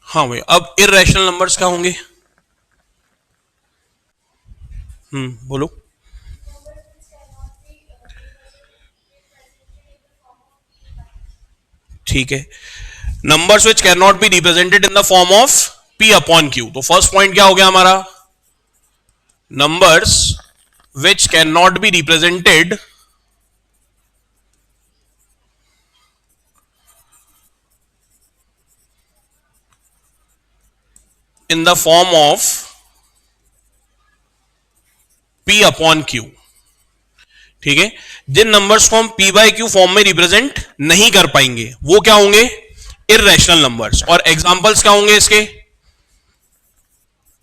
[SPEAKER 1] हाँ भाई, अब इर्रेशनल नंबर्स क्या होंगे? बोलो। ठीक है, numbers which can not be represented in the form of p upon q। तो फर्स्ट पॉइंट क्या हो गया हमारा? Numbers which can not be represented in the form of p upon q, ठीक है। जिन नंबर्स को हम p बाई क्यू फॉर्म में रिप्रेजेंट नहीं कर पाएंगे वो क्या होंगे? Irrational numbers. और एग्जांपल्स क्या होंगे इसके?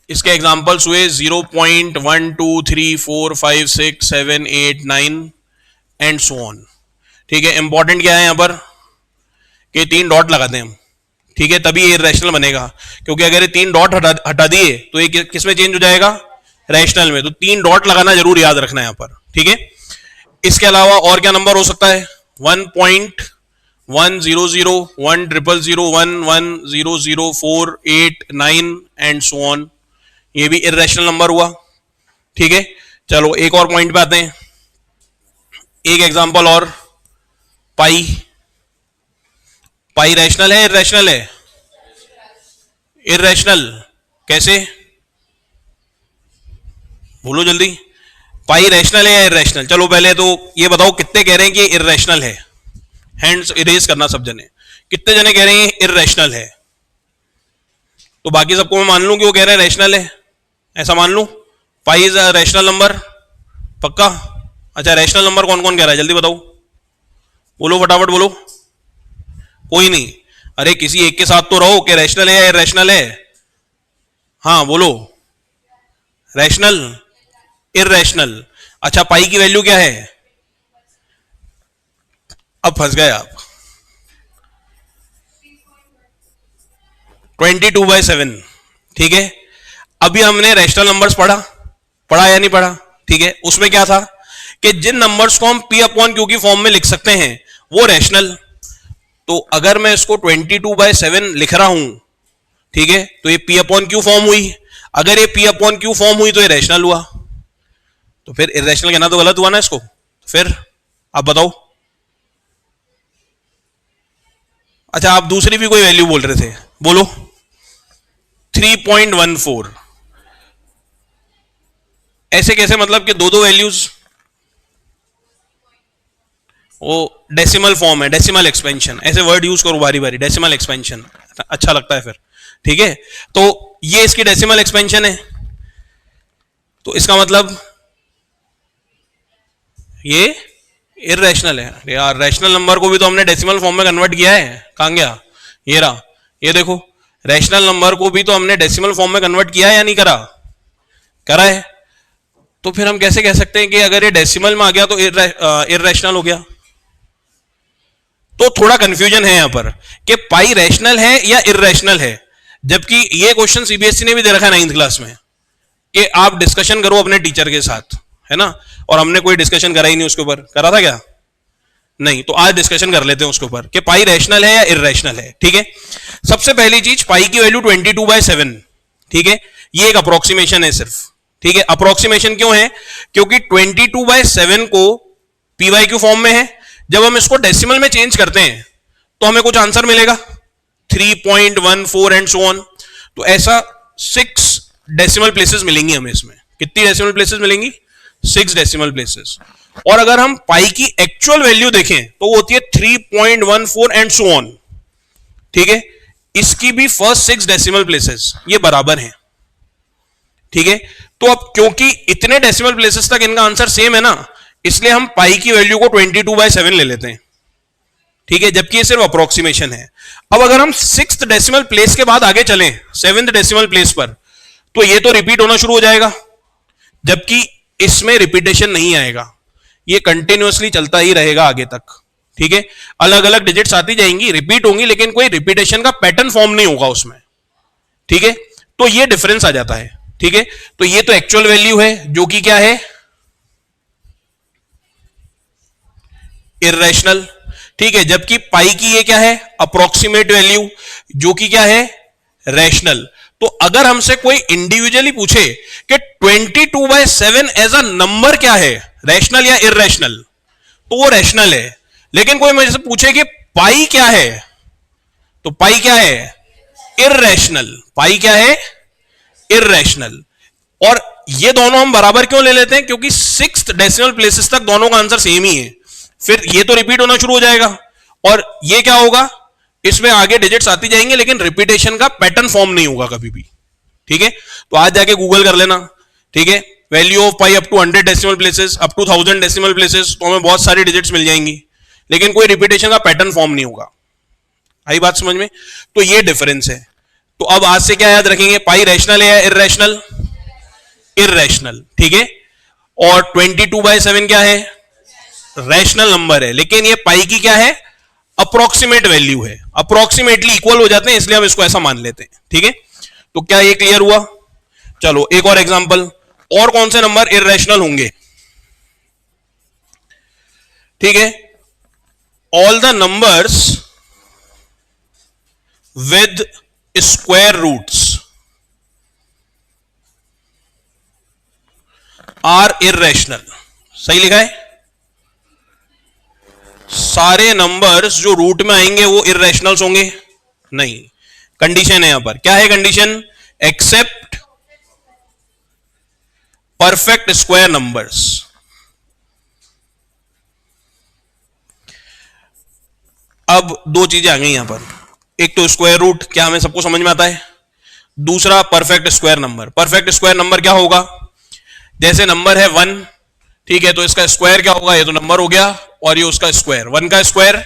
[SPEAKER 1] इसके एग्जांपल्स हुए 0.12345678 एंड सो ऑन, ठीक है। इंपॉर्टेंट क्या है यहां पर कि 3 डॉट लगाते हैं हम, ठीक है, तभी ये इर्रेशनल बनेगा। क्योंकि अगर ये 3 डॉट हटा दिए तो ये किस में चेंज हो जाएगा? रैशनल में। तो 3 डॉट लगाना जरूर याद रखना है यहां पर, ठीक है। इसके अलावा और क्या नंबर हो सकता है? 1.100 10001 1100489 एंड सो ऑन, ये भी इर्रेशनल नंबर हुआ, ठीक है। चलो एक और पॉइंट पे आते हैं, एक एग्जांपल और, पाई। पाई रैशनल है इर्रेशनल है? इर्रेशनल। कैसे? बोलो जल्दी। पाई रैशनल है या इर्रेशनल? चलो पहले तो ये बताओ कितने कह रहे हैं कि इर्रेशनल है? हैंड्स इरेज करना सब जने। कितने जने कह रहे हैं इर्रेशनल है? तो बाकी सबको मैं मान लूं कि वो कह रहे हैं रैशनल है, ऐसा मान लूं? Pi is a rational number, पक्का? अच्छा, रैशनल नंबर कौन कौन कह रहा है जल्दी बताओ, बोलो फटाफट बोलो। कोई नहीं, अरे किसी एक के साथ तो रहो कि रैशनल है या इररेशनल है। हाँ बोलो, रैशनल, इररेशनल। अच्छा पाई की वैल्यू क्या है? अब फंस गए आप। 22/7, ठीक है। अभी हमने रैशनल नंबर्स पढ़ा, पढ़ा या नहीं पढ़ा? ठीक है, उसमें क्या था कि जिन नंबर्स को हम पी अपॉन क्यू की फॉर्म में लिख सकते हैं वो रैशनल। तो अगर मैं इसको 22/7 लिख रहा हूं, ठीक है, तो ये पी अपॉन क्यू फॉर्म हुई। अगर ये पी अपॉन क्यू फॉर्म हुई तो ये रैशनल हुआ, तो फिर इररेशनल कहना तो गलत हुआ ना इसको। फिर आप बताओ। अच्छा आप दूसरी भी कोई वैल्यू बोल रहे थे, बोलो। 3.14, ऐसे कैसे, मतलब कि दो दो वैल्यूज? वो डेसिमल फॉर्म है, डेसिमल एक्सपेंशन, ऐसे वर्ड यूज करो बारी बारी, डेसिमल एक्सपेंशन अच्छा लगता है फिर, ठीक है। तो ये इसकी डेसिमल एक्सपेंशन है, तो इसका मतलब ये इररेशनल है। यार रैशनल नंबर को भी तो हमने डेसिमल फॉर्म में कन्वर्ट किया है, कहां गया? ये रहा, ये देखो, रैशनल नंबर को भी तो हमने डेसिमल फॉर्म में कन्वर्ट किया है या नहीं करा? करा है। तो फिर हम कैसे कह सकते हैं कि अगर ये डेसिमल में आ गया तो इररेशनल हो गया? तो थोड़ा कंफ्यूजन है यहां पर कि पाई रैशनल है या इररेशनल है, जबकि ये क्वेश्चन सीबीएसई ने भी दे रखा है 9th क्लास में कि आप डिस्कशन करो अपने टीचर के साथ, है ना। और हमने कोई डिस्कशन करा ही नहीं उसके ऊपर, करा था क्या? नहीं। तो आज डिस्कशन कर लेते हैं उसके ऊपर कि पाई रैशनल है या इररेशनल है, ठीक है। सबसे पहली चीज, पाई की वैल्यू 22/7, ठीक है। ये एक अप्रोक्सीमेशन है सिर्फ, ठीक है। अप्रोक्सीमेशन क्यों है? क्योंकि 22/7 को पी वाई क्यू फॉर्म में है, जब हम इसको डेसिमल में चेंज करते हैं तो हमें कुछ आंसर मिलेगा 3.14 एंड सो ऑन। तो ऐसा 6 डेसिमल प्लेसेस मिलेंगी हमें इसमें। कितनी डेसिमल प्लेसेस मिलेंगी? 6 डेसिमल प्लेसेस। और अगर हम पाई की एक्चुअल वैल्यू देखें तो वो होती है 3.14 एंड सो ऑन, ठीक है। इसकी भी फर्स्ट 6 डेसिमल प्लेसेस ये बराबर हैं, ठीक है। तो अब क्योंकि इतने डेसिमल प्लेसेस तक इनका आंसर सेम है ना, इसलिए हम पाई की वैल्यू को 22/7 ले लेते हैं, ठीक है, जबकि ये सिर्फ अप्रोक्सीमेशन है। अब अगर हम 6th डेसिमल प्लेस के बाद आगे चलें 7th डेसिमल प्लेस पर, तो ये तो रिपीट होना शुरू हो जाएगा, जबकि इसमें रिपीटेशन नहीं आएगा, ये कंटिन्यूअसली चलता ही रहेगा आगे तक, ठीक है। अलग अलग डिजिट्स आती जाएंगी, रिपीट होंगी, लेकिन कोई रिपीटेशन का पैटर्न फॉर्म नहीं होगा उसमें, ठीक है। तो ये डिफरेंस आ जाता है, ठीक है। तो ये तो एक्चुअल वैल्यू है जो कि क्या है? इररेशनल, ठीक है। जबकि पाई की ये क्या है? अप्रोक्सीमेट वैल्यू, जो कि क्या है? रैशनल। तो अगर हमसे कोई इंडिविजुअली पूछे कि 22/7 एज अ नंबर क्या है, रैशनल या इररेशनल, तो वो रैशनल है। लेकिन कोई मुझसे पूछे कि पाई क्या है, तो पाई क्या है? इररेशनल। पाई क्या है? इररेशनल। और ये दोनों हम बराबर क्यों ले लेते हैं? क्योंकि 6th डेसिमल प्लेसेस तक दोनों का आंसर सेम ही है। फिर ये तो रिपीट होना शुरू हो जाएगा, और ये क्या होगा? इसमें आगे डिजिट्स आती जाएंगे, लेकिन रिपीटेशन का पैटर्न फॉर्म नहीं होगा कभी भी, ठीक है। तो आज जाके गूगल कर लेना, ठीक है, value of pi up to 100 decimal places, up to 1000 decimal places, तो हमें बहुत सारी डिजिट्स मिल जाएंगी, लेकिन कोई रिपीटेशन का पैटर्न फॉर्म नहीं होगा। आई बात समझ में? तो ये डिफरेंस है। तो अब आज से क्या याद रखेंगे? पाई रैशनल है या इररेशनल? इररेशनल, ठीक है। और 22/7 क्या है? रैशनल नंबर है, लेकिन ये पाई की क्या है? अप्रोक्सीमेट वैल्यू है। अप्रोक्सीमेटली इक्वल हो जाते हैं, इसलिए हम इसको ऐसा मान लेते हैं, ठीक है। तो क्या ये क्लियर हुआ? चलो एक और एग्जांपल, और कौन से नंबर इररेशनल होंगे? ठीक है, all the numbers with square roots are irrational. सही लिखा है? सारे नंबर्स जो रूट में आएंगे वो इररेशनल्स होंगे? नहीं। कंडीशन है यहां पर, क्या है condition? Except perfect square numbers. अब दो चीजें आ गई यहां पर, एक तो स्क्वायर रूट, क्या हमें सबको समझ में आता है? दूसरा perfect square number. Perfect square number क्या होगा? जैसे नंबर है 1, ठीक है, तो इसका स्क्वायर क्या होगा? ये तो नंबर हो गया, और ये उसका स्क्वायर, 1 का square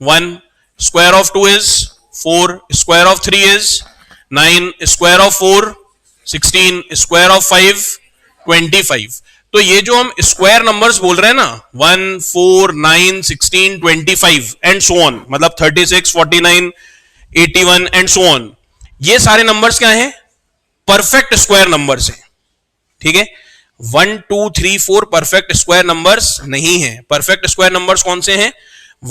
[SPEAKER 1] 1, square of 2 is 4, square of 3 is 9, square of 4 16, square of 5 25। तो ये जो हम स्क्वायर नंबर्स बोल रहे हैं ना 1 4 9 16 25 एंड सो ऑन, मतलब 36 49 81 एंड सो ऑन, ये सारे नंबर्स क्या हैं? परफेक्ट स्क्वायर नंबर्स हैं। ठीक है, 1 2 3 4 परफेक्ट स्क्वायर नंबर्स नहीं है। परफेक्ट स्क्वायर नंबर्स कौन से हैं?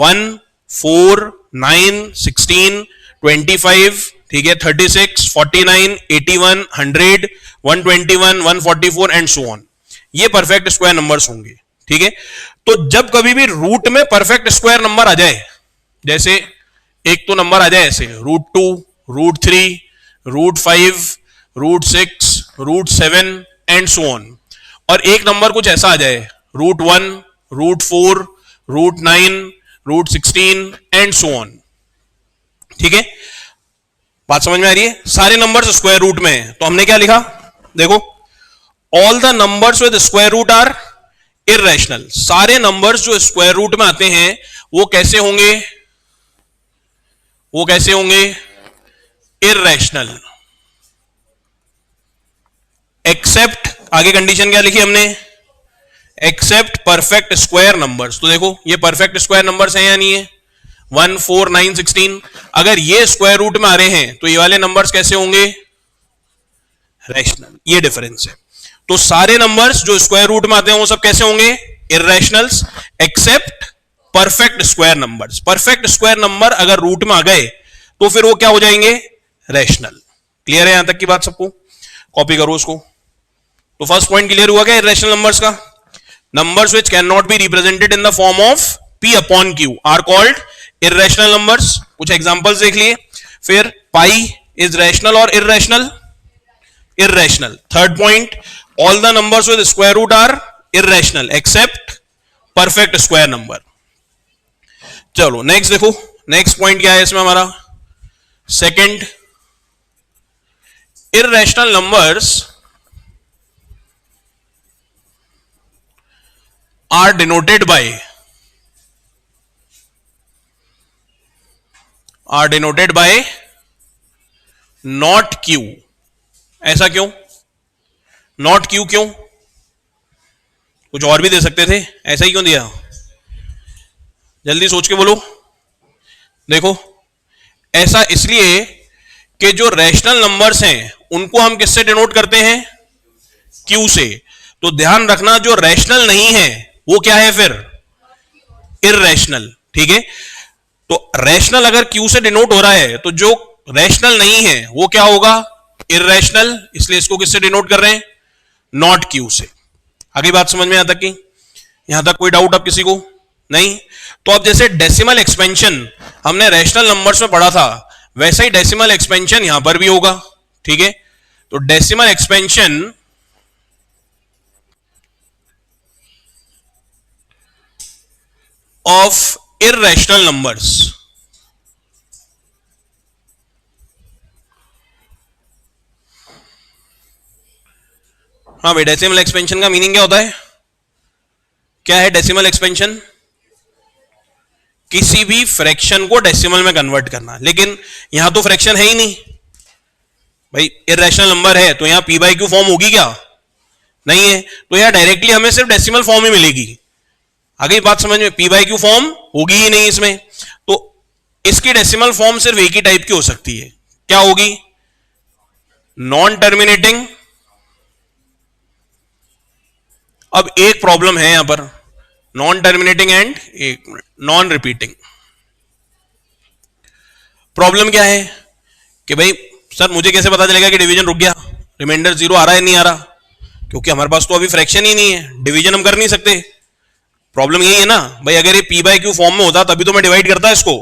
[SPEAKER 1] 1 4 9 16 25, ठीक है, 36 49 81 100 121 144 एंड सो ऑन, ये परफेक्ट स्क्वायर नंबर्स होंगे। ठीक है, तो जब कभी भी रूट में परफेक्ट स्क्वायर नंबर आ जाए, जैसे एक तो नंबर आ जाए ऐसे √2 √3 √5 √6 √7 एंड सो ऑन, और एक नंबर कुछ ऐसा आ जाए √1 √4 √9 √16 एंड सो ऑन। ठीक है, बात समझ में आ रही है? सारे नंबर्स स्क्वायर रूट में है, तो हमने क्या लिखा देखो, all the numbers with square root are irrational. सारे नंबर्स जो स्क्वायर रूट में आते हैं वो कैसे होंगे? वो कैसे होंगे? इररेशनल, एक्सेप्ट, आगे कंडीशन क्या लिखी हमने? Except perfect square numbers. तो देखो ये परफेक्ट स्क्वायर नंबर्स हैं या नहीं है? 1 4 9 16, अगर ये स्क्वायर रूट में आ रहे हैं तो ये वाले नंबर्स कैसे होंगे? रैशनल। ये डिफरेंस है। तो सारे नंबर्स जो स्क्वायर रूट में आते हैं वो सब कैसे होंगे? Irrationals, except perfect square numbers. Perfect square number अगर रूट में आ गए तो फिर वो क्या हो जाएंगे? रैशनल। क्लियर है यहां तक की बात सबको? कॉपी करो उसको। तो फर्स्ट पॉइंट क्लियर हुआ क्या इररेशनल नंबर्स का? Numbers which can not be represented in the form of p upon q are called irrational numbers. कुछ एग्जांपल्स देख लिए। फिर पाई इज रैशनल और irrational? Irrational. Third point, all the numbers with square root are irrational except perfect square number. चलो next देखो, next point क्या है इसमें हमारा? Second, irrational numbers are denoted by not q। ऐसा क्यों? नॉट q क्यों? कुछ और भी दे सकते थे, ऐसा ही क्यों दिया? जल्दी सोच के बोलो। देखो ऐसा इसलिए कि जो रैशनल नंबर्स हैं उनको हम किससे डिनोट करते हैं? q से। तो ध्यान रखना जो रैशनल नहीं है वो क्या है फिर? इररेशनल। ठीक है, तो रैशनल अगर q से डिनोट हो रहा है तो जो रैशनल नहीं है वो क्या होगा? इररेशनल। इसलिए इसको किससे डिनोट कर रहे हैं? नॉट q से। आगे बात समझ में यहां तक की? यहां तक कोई डाउट अब किसी को नहीं? तो अब जैसे डेसिमल एक्सपेंशन हमने रैशनल नंबर्स में पढ़ा था, वैसा ही डेसिमल एक्सपेंशन यहां पर भी होगा। ठीक है, तो decimal expansion of irrational numbers, हाँ भाई, डेसिमल एक्सपेंशन का मीनिंग क्या होता है? क्या है डेसिमल एक्सपेंशन? किसी भी फ्रैक्शन को डेसिमल में कन्वर्ट करना। लेकिन यहां तो फ्रैक्शन है ही नहीं भाई, इररेशनल नंबर है तो यहां p बाई क्यू फॉर्म होगी क्या? नहीं है, तो यहां डायरेक्टली हमें सिर्फ डेसिमल फॉर्म ही मिलेगी। आगे बात समझ में? p बाई क्यू फॉर्म होगी ही नहीं इसमें, तो इसकी डेसिमल फॉर्म सिर्फ एक ही टाइप की हो सकती है। क्या होगी? Non terminating. अब एक प्रॉब्लम है यहां पर, नॉन टर्मिनेटिंग एंड एक मिनट नॉन रिपीटिंग। प्रॉब्लम क्या है कि भाई सर मुझे कैसे पता चलेगा कि डिवीजन रुक गया, रिमाइंडर 0 आ रहा है नहीं आ रहा? क्योंकि हमारे पास तो अभी फ्रैक्शन ही नहीं है, डिवीजन हम कर नहीं सकते। प्रॉब्लम यही है ना भाई, अगर ये p बाई क्यू फॉर्म में होता तभी तो मैं डिवाइड करता इसको।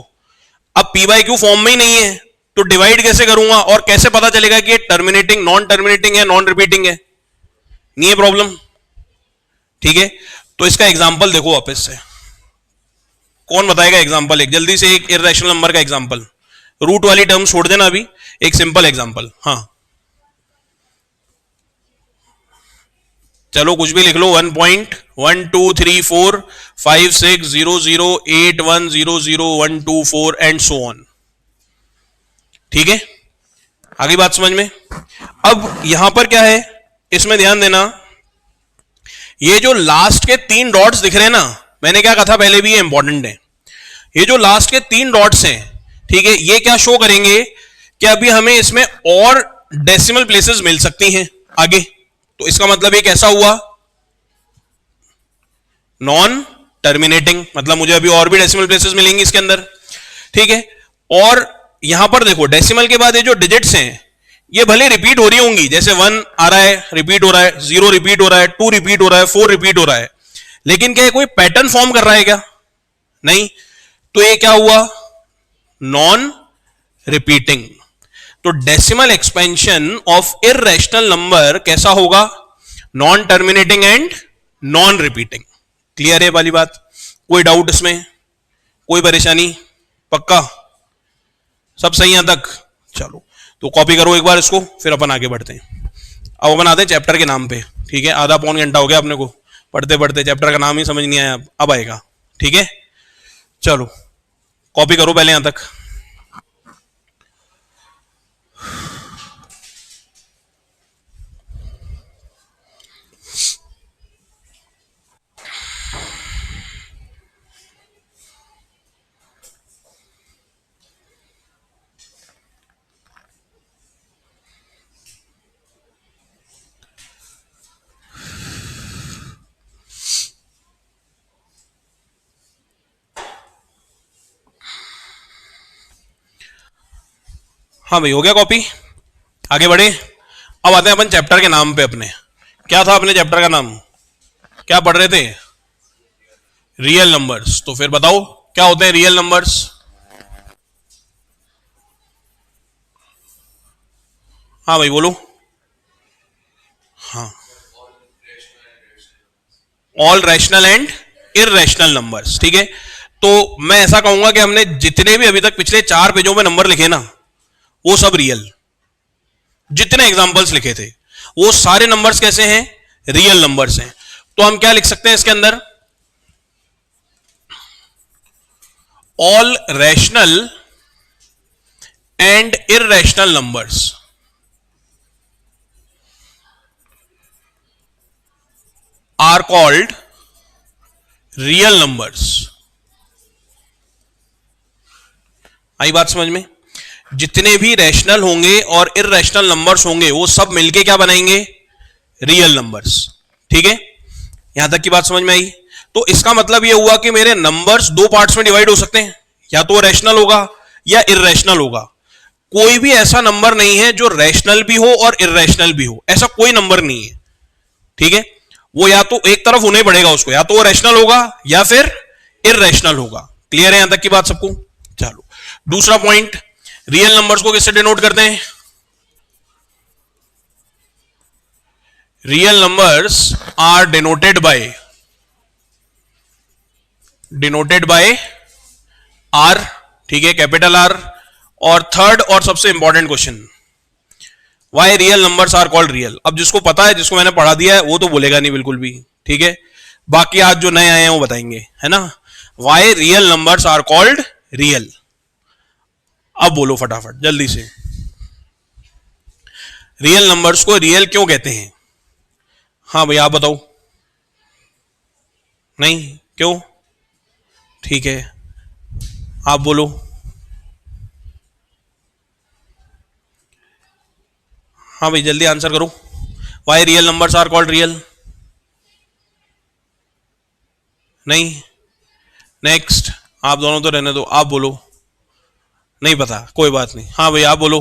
[SPEAKER 1] अब p बाई क्यू फॉर्म में ही नहीं है तो डिवाइड कैसे करूंगा, और कैसे पता चलेगा कि ये टर्मिनेटिंग नॉन टर्मिनेटिंग है नॉन रिपीटिंग है? नहीं है प्रॉब्लम। ठीक है, तो इसका एग्जांपल देखो वापस से। कौन बताएगा एग्जांपल? एक जल्दी से, एक इररेशनल नंबर का एग्जांपल। रूट वाली टर्म छोड़ देना अभी, एक सिंपल एग्जांपल। हाँ चलो कुछ भी लिख लो, 1.123456008100124 एंड सो ऑन। ठीक है, आगे बात समझ में। अब यहां पर क्या है, इसमें ध्यान देना, ये जो लास्ट के 3 डॉट्स दिख रहे हैं ना, मैंने क्या कहा था पहले भी, ये इंपॉर्टेंट है। ये जो लास्ट के 3 डॉट्स हैं, ठीक है, ये क्या शो करेंगे कि अभी हमें इसमें और डेसिमल प्लेसेस मिल सकती हैं आगे। तो इसका मतलब ये कैसा हुआ, नॉन टर्मिनेटिंग, मतलब मुझे अभी और भी डेसिमल प्लेसेस मिलेंगी इसके अंदर। ठीक है, और यहां पर देखो डेसिमल के बाद ये जो डिजिट्स हैं ये भले रिपीट हो रही होंगी, जैसे 1 आ रहा है रिपीट हो रहा है, 0 रिपीट हो रहा है, 2 रिपीट हो रहा है, 4 रिपीट हो रहा है, लेकिन क्या कोई पैटर्न फॉर्म कर रहा है क्या, नहीं। तो ये क्या हुआ, नॉन रिपीटिंग। तो decimal expansion of irrational number कैसा होगा, non terminating and non repeating. Clear है वाली बात, कोई डाउट इसमें, कोई परेशानी, पक्का सब सही यहां तक। चलो तो कॉपी करो एक बार इसको, फिर अपन आगे बढ़ते हैं। अब अपन आते हैं चैप्टर के नाम पे। ठीक है, आधा पौन घंटा हो गया अपने को पढ़ते पढ़ते, चैप्टर का नाम ही समझ नहीं आया, अब आएगा। ठीक है, चलो कॉपी करो पहले यहां तक। हाँ भाई, हो गया कॉपी, आगे बढ़े। अब आते हैं अपन चैप्टर के नाम पे अपने। क्या था अपने चैप्टर का नाम, क्या पढ़ रहे थे, रियल नंबर्स। तो फिर बताओ क्या होते हैं रियल नंबर्स। हाँ भाई बोलो। हाँ, all rational and irrational numbers. ठीक है, तो मैं ऐसा कहूंगा कि हमने जितने भी अभी तक पिछले 4 पेजों में नंबर लिखे ना, वो सब रियल, जितने एग्जांपल्स लिखे थे वो सारे नंबर्स कैसे हैं, रियल नंबर्स हैं। तो हम क्या लिख सकते हैं इसके अंदर, all rational and irrational numbers are called real numbers. आई बात समझ में, जितने भी रैशनल होंगे और इररेशनल नंबर्स होंगे वो सब मिलके क्या बनाएंगे, रियल नंबर्स। ठीक है, यहां तक की बात समझ में आई। तो इसका मतलब ये हुआ कि मेरे नंबर्स 2 पार्ट्स में डिवाइड हो सकते हैं, या तो रैशनल होगा या इररेशनल होगा। कोई भी ऐसा नंबर नहीं है जो रैशनल भी हो और इररेशनल भी हो, ऐसा कोई नंबर नहीं है। ठीक है, वो या तो एक तरफ होना ही पड़ेगा उसको, या तो वो रैशनल होगा या फिर इररेशनल होगा। क्लियर है यहां तक की बात सबको। चलो दूसरा पॉइंट, रियल नंबर्स को किससे डिनोट करते हैं, real numbers are denoted by R. ठीक है, कैपिटल आर। और थर्ड और सबसे important question, why real numbers are called real. अब जिसको पता है, जिसको मैंने पढ़ा दिया है, वो तो बोलेगा नहीं बिल्कुल भी। ठीक है, बाकी आज जो नए आए हैं वो बताएंगे, है ना। Why real numbers are called real, अब बोलो फटाफट जल्दी से, रियल नंबर्स को रियल क्यों कहते हैं। हाँ भाई आप बताओ, नहीं क्यों, ठीक है आप बोलो। हाँ भाई जल्दी आंसर करो, why real numbers are called real. नहीं, नेक्स्ट, आप दोनों तो रहने दो, आप बोलो। नहीं पता, कोई बात नहीं। हाँ भाई आप बोलो।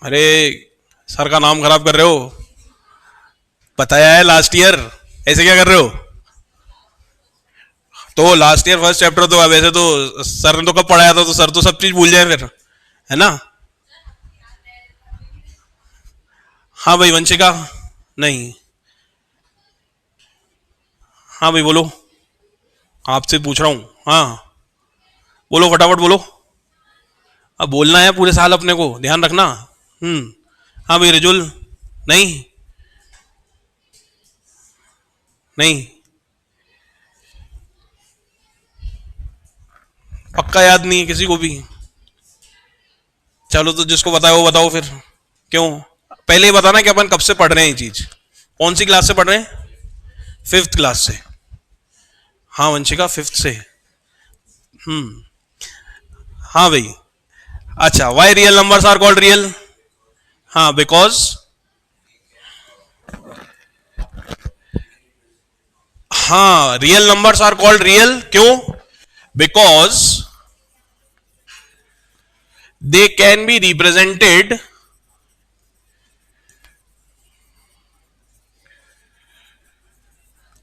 [SPEAKER 1] अरे सर का नाम खराब कर रहे हो, बताया है लास्ट ईयर, ऐसे क्या कर रहे हो। तो लास्ट ईयर फर्स्ट चैप्टर तो, अब ऐसे तो सर ने तो कब पढ़ाया था, तो सर तो सब चीज भूल जाए फिर, है ना। हाँ भाई वंशिका, नहीं। हाँ भाई बोलो, आपसे पूछ रहा हूँ। हाँ बोलो फटाफट बोलो, अब बोलना है पूरे साल अपने को, ध्यान रखना। हाँ भाई रिजुल, नहीं। नहीं, पक्का याद नहीं है किसी को भी? चलो तो जिसको बताओ वो बताओ फिर। क्यों? पहले ही बताना कि अपन कब से पढ़ रहे हैं ये चीज, कौन सी क्लास से पढ़ रहे हैं? 5th क्लास से। हाँ वंशिका, 5th से। हाँ भाई। अच्छा, why real numbers are called real? हाँ, बिकॉज, हाँ real numbers are called real क्यों? Because they can be represented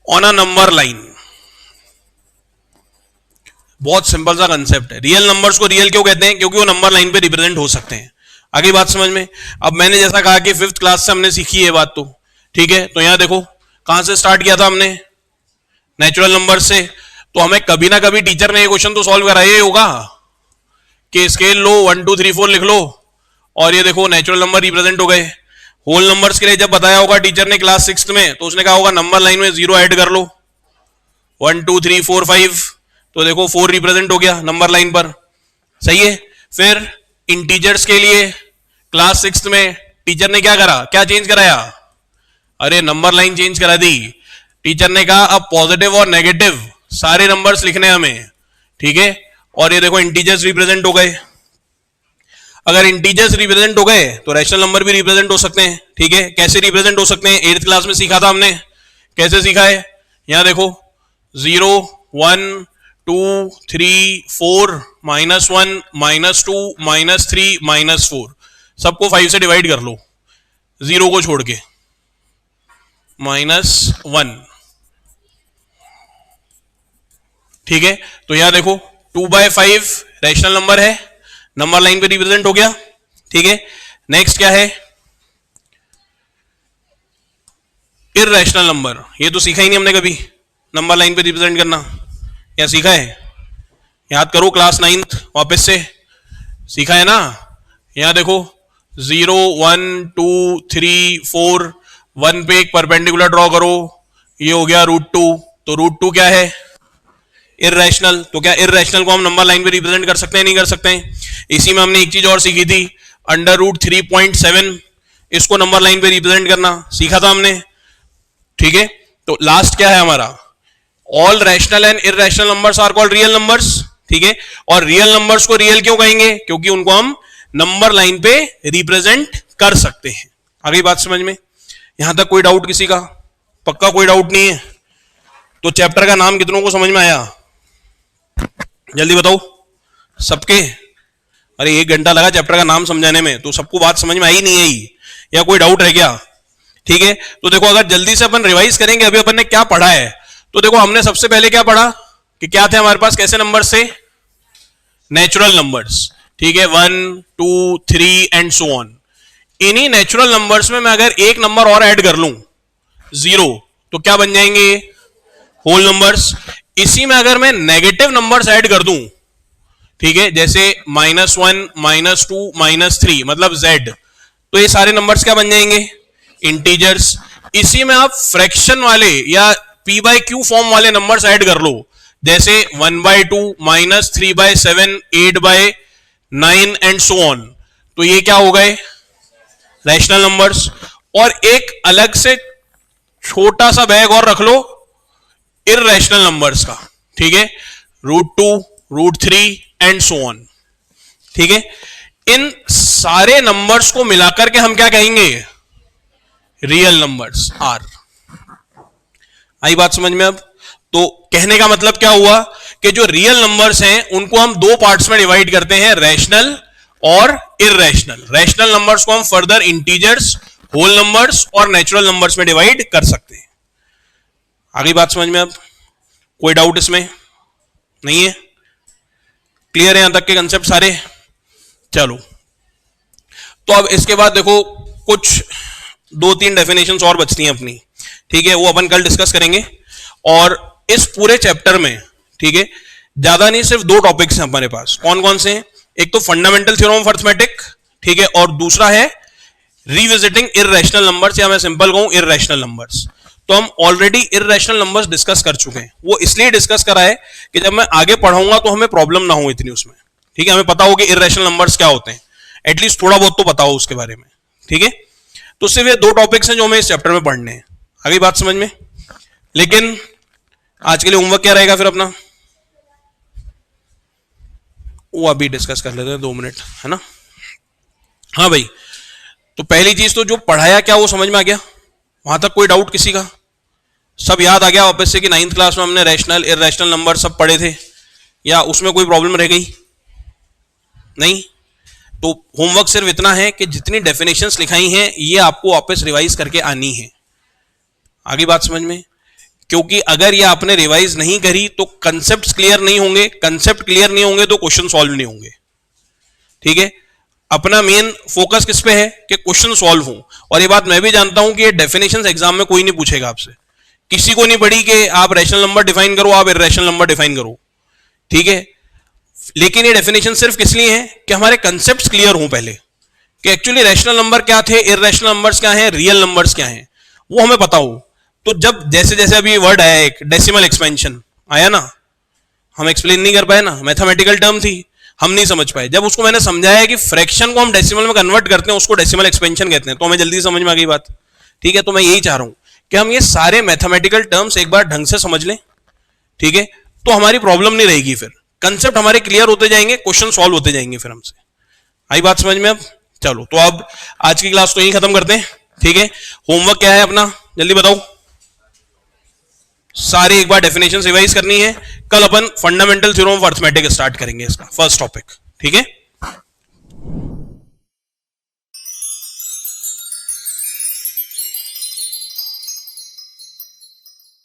[SPEAKER 1] on a number line. बहुत सिंपल सा कंसेप्ट है। रियल नंबर्स को रियल क्यों कहते हैं? क्योंकि वो नंबर लाइन पे रिप्रेजेंट हो सकते हैं। आगे बात समझ में? अब मैंने जैसा कहा कि 5th क्लास से हमने सीखी है बात, तो ठीक है। तो यहां देखो कहां से स्टार्ट किया था हमने? नेचुरल नंबर से। तो हमें कभी ना कभी टीचर ने ये क्वेश्चन तो सॉल्व कराया ही होगा कि स्केल लो, 1 2 3 4 लिख लो, और ये देखो नेचुरल नंबर रिप्रेजेंट हो गए। होल नंबर्स के लिए जब बताया होगा टीचर ने क्लास 6th में, तो उसने कहा होगा नंबर लाइन में 0 ऐड कर लो, 1 2 3 4 5, तो देखो 4 रिप्रेजेंट हो गया नंबर लाइन पर। सही है। फिर इंटीजर्स के लिए क्लास 6th में टीचर ने क्या करा, क्या चेंज कराया? अरे नंबर लाइन चेंज करा दी। टीचर ने कहा अब पॉजिटिव और नेगेटिव सारे नंबर्स लिखने हमें, ठीक है। और ये देखो इंटीजर्स रिप्रेजेंट हो गए। अगर इंटीजर्स रिप्रेजेंट हो गए तो रैशनल नंबर भी रिप्रेजेंट हो सकते हैं, ठीक है। कैसे रिप्रेजेंट हो सकते हैं? 8th क्लास में सीखा था हमने। कैसे सीखा है? यहां देखो 0 1 2 3 4 -1 -2 -3 -4, सबको 5 से डिवाइड कर लो, 0 को छोड़ के, -1, ठीक है। तो यहां देखो 2/5 रैशनल नंबर है, नंबर लाइन पे रिप्रेजेंट हो गया, ठीक है। नेक्स्ट क्या है? Irrational number. ये तो सीखा ही नहीं हमने कभी, नंबर लाइन पे रिप्रेजेंट करना, क्या सीखा है? याद करो क्लास 9th वापस से, सीखा है ना। यहां देखो 0 1 2 3 4, 1 पे एक परपेंडिकुलर ड्रॉ करो, ये हो गया √2। तो √2 क्या है? इररेशनल। तो क्या इररेशनल को हम नंबर लाइन पे रिप्रेजेंट कर सकते हैं? नहीं कर सकते हैं। इसी में हमने एक चीज और सीखी थी, √3.7, इसको नंबर लाइन पे रिप्रेजेंट करना सीखा था हमने, ठीक है। तो लास्ट क्या है हमारा? All rational and irrational numbers are called real numbers, ठीक है। और रियल नंबर्स को रियल क्यों कहेंगे? क्योंकि उनको हम नंबर लाइन पे रिप्रेजेंट कर सकते हैं। आ गई बात समझ में? यहां तक कोई डाउट किसी का? पक्का कोई डाउट नहीं है? तो चैप्टर का नाम कितनों को समझ में आया? जल्दी बताओ सबके। अरे 1 घंटा लगा चैप्टर का नाम समझाने में, तो सबको बात समझ में आई नहीं आई, या कोई डाउट है क्या? ठीक है। तो देखो अगर जल्दी से अपन रिवाइज करेंगे अभी अपन ने क्या पढ़ा है, तो देखो हमने सबसे पहले क्या पढ़ा कि क्या थे हमारे पास, कैसे नंबर्स थे? नेचुरल नंबर्स, ठीक है, 1 2 3 एंड सो ऑन। इन्हीं नेचुरल नंबर्स में मैं अगर एक नंबर और ऐड कर लूं 0, तो क्या बन जाएंगे? Whole numbers. इसी में अगर मैं नेगेटिव नंबर्स ऐड कर दूं, ठीक है, जैसे -1 -2 -3 मतलब z, तो ये सारे नंबर्स क्या बन जाएंगे? इंटीजर्स। इसी में आप फ्रैक्शन वाले या p/q फॉर्म वाले नंबर्स ऐड कर लो, जैसे 1/2 -3/7 8/9 एंड सो ऑन, तो ये क्या हो गए? Rational numbers. और एक अलग से छोटा सा बैग और रख लो इररेशनल नंबर्स का, ठीक है, √2 √3 एंड सो ऑन, ठीक है। इन सारे नंबर्स को मिलाकर के हम क्या कहेंगे? Real numbers are. आई बात समझ में? अब तो कहने का मतलब क्या हुआ कि जो रियल नंबर्स हैं उनको हम 2 पार्ट्स में डिवाइड करते हैं, रैशनल और इररेशनल। रैशनल नंबर्स को हम फर्दर इंटीजर्स, होल नंबर्स और नेचुरल नंबर्स में डिवाइड कर सकते हैं। आगे बात समझ में? अब कोई डाउट इसमें नहीं है? क्लियर है यहां तक के कंसेप्ट सारे? चलो, तो अब इसके बाद देखो कुछ 2-3 डेफिनेशंस और बचती हैं अपनी, ठीक है, वो अपन कल डिस्कस करेंगे। और इस पूरे चैप्टर में, ठीक है, ज्यादा नहीं, सिर्फ 2 टॉपिक्स हैं हमारे पास। कौन कौन से हैं? एक तो फंडामेंटल थ्योरम ऑफ अर्थमेटिक, ठीक है, और दूसरा है रिविजिटिंग इररेशनल नंबर्स, या मैं सिंपल कहूं इररेशनल नंबर्स। तो हम ऑलरेडी इर्रेशनल नंबर्स डिस्कस कर चुके हैं। वो इसलिए डिस्कस करा है कि जब मैं आगे पढ़ाऊंगा तो हमें प्रॉब्लम ना हो इतनी उसमें, ठीक है, हमें पता हो कि इर्रेशनल नंबर्स क्या होते हैं, एटलीस्ट थोड़ा बहुत तो पता हो उसके बारे में, ठीक है। तो सिर्फ ये दो टॉपिक्स हैं जो हमें इस चैप्टर में पढ़ने हैं। आगे बात समझ में? लेकिन आज के लिए होमवर्क क्या रहेगा फिर अपना, वो अभी डिस्कस कर लेते हैं, 2 मिनट, है ना। हाँ भाई, तो पहली चीज तो जो पढ़ाया क्या वो समझ में आ गया, वहां तक कोई डाउट किसी का? सब याद आ गया वापस से कि 9th क्लास में हमने रैशनल इररेशनल नंबर सब पढ़े थे, या उसमें कोई प्रॉब्लम रह गई? नहीं। तो होमवर्क सिर्फ इतना है कि जितनी डेफिनेशंस लिखाई हैं ये आपको वापस रिवाइज करके आनी है। आगे बात समझ में? क्योंकि अगर ये आपने रिवाइज नहीं करी तो कंसेप्ट क्लियर नहीं होंगे, कंसेप्ट क्लियर नहीं होंगे तो क्वेश्चन सॉल्व नहीं होंगे, ठीक है। अपना मेन फोकस किस पे है कि क्वेश्चन सॉल्व हो। और ये बात मैं भी जानता हूं कि ये डेफिनेशंस एग्जाम में कोई नहीं पूछेगा आपसे, किसी को नहीं पड़ी कि आप रैशनल नंबर डिफाइन करो, आप इररेशनल नंबर डिफाइन करो, ठीक है। लेकिन ये डेफिनेशन सिर्फ किस लिए है कि हमारे कंसेप्ट्स क्लियर हों पहले, कि एक्चुअली रैशनल नंबर क्या थे, इररेशनल नंबर्स क्या हैं, रियल नंबर्स क्या हैं, वो हमें पता हो। तो जब जैसे जैसे अभी वर्ड आया एक डेसिमल एक्सपेंशन आया ना, हम एक्सप्लेन नहीं कर पाए ना, मैथमेटिकल टर्म थी, हम नहीं समझ पाए। जब उसको मैंने समझाया कि फ्रैक्शन को हम डेसिमल में कन्वर्ट करते हैं, उसको डेसिमल एक्सपेंशन कहते हैं, तो हमें जल्दी समझ में आ गई बात, ठीक है। तो मैं यही चाह रहा हूं कि हम ये सारे मैथमेटिकल टर्म्स एक बार ढंग से समझ लें, ठीक है, तो हमारी प्रॉब्लम नहीं रहेगी। फिर कंसेप्ट हमारे क्लियर होते जाएंगे, क्वेश्चन सॉल्व होते जाएंगे फिर हमसे। आई बात समझ में अब? चलो, तो अब आज की क्लास तो यही खत्म करते हैं, ठीक है। होमवर्क क्या है अपना, जल्दी बताओ। सारे एक बार डेफिनेशन रिवाइज करनी है। कल अपन fundamental theorem of arithmetic start करेंगे, इसका फर्स्ट टॉपिक, ठीक है।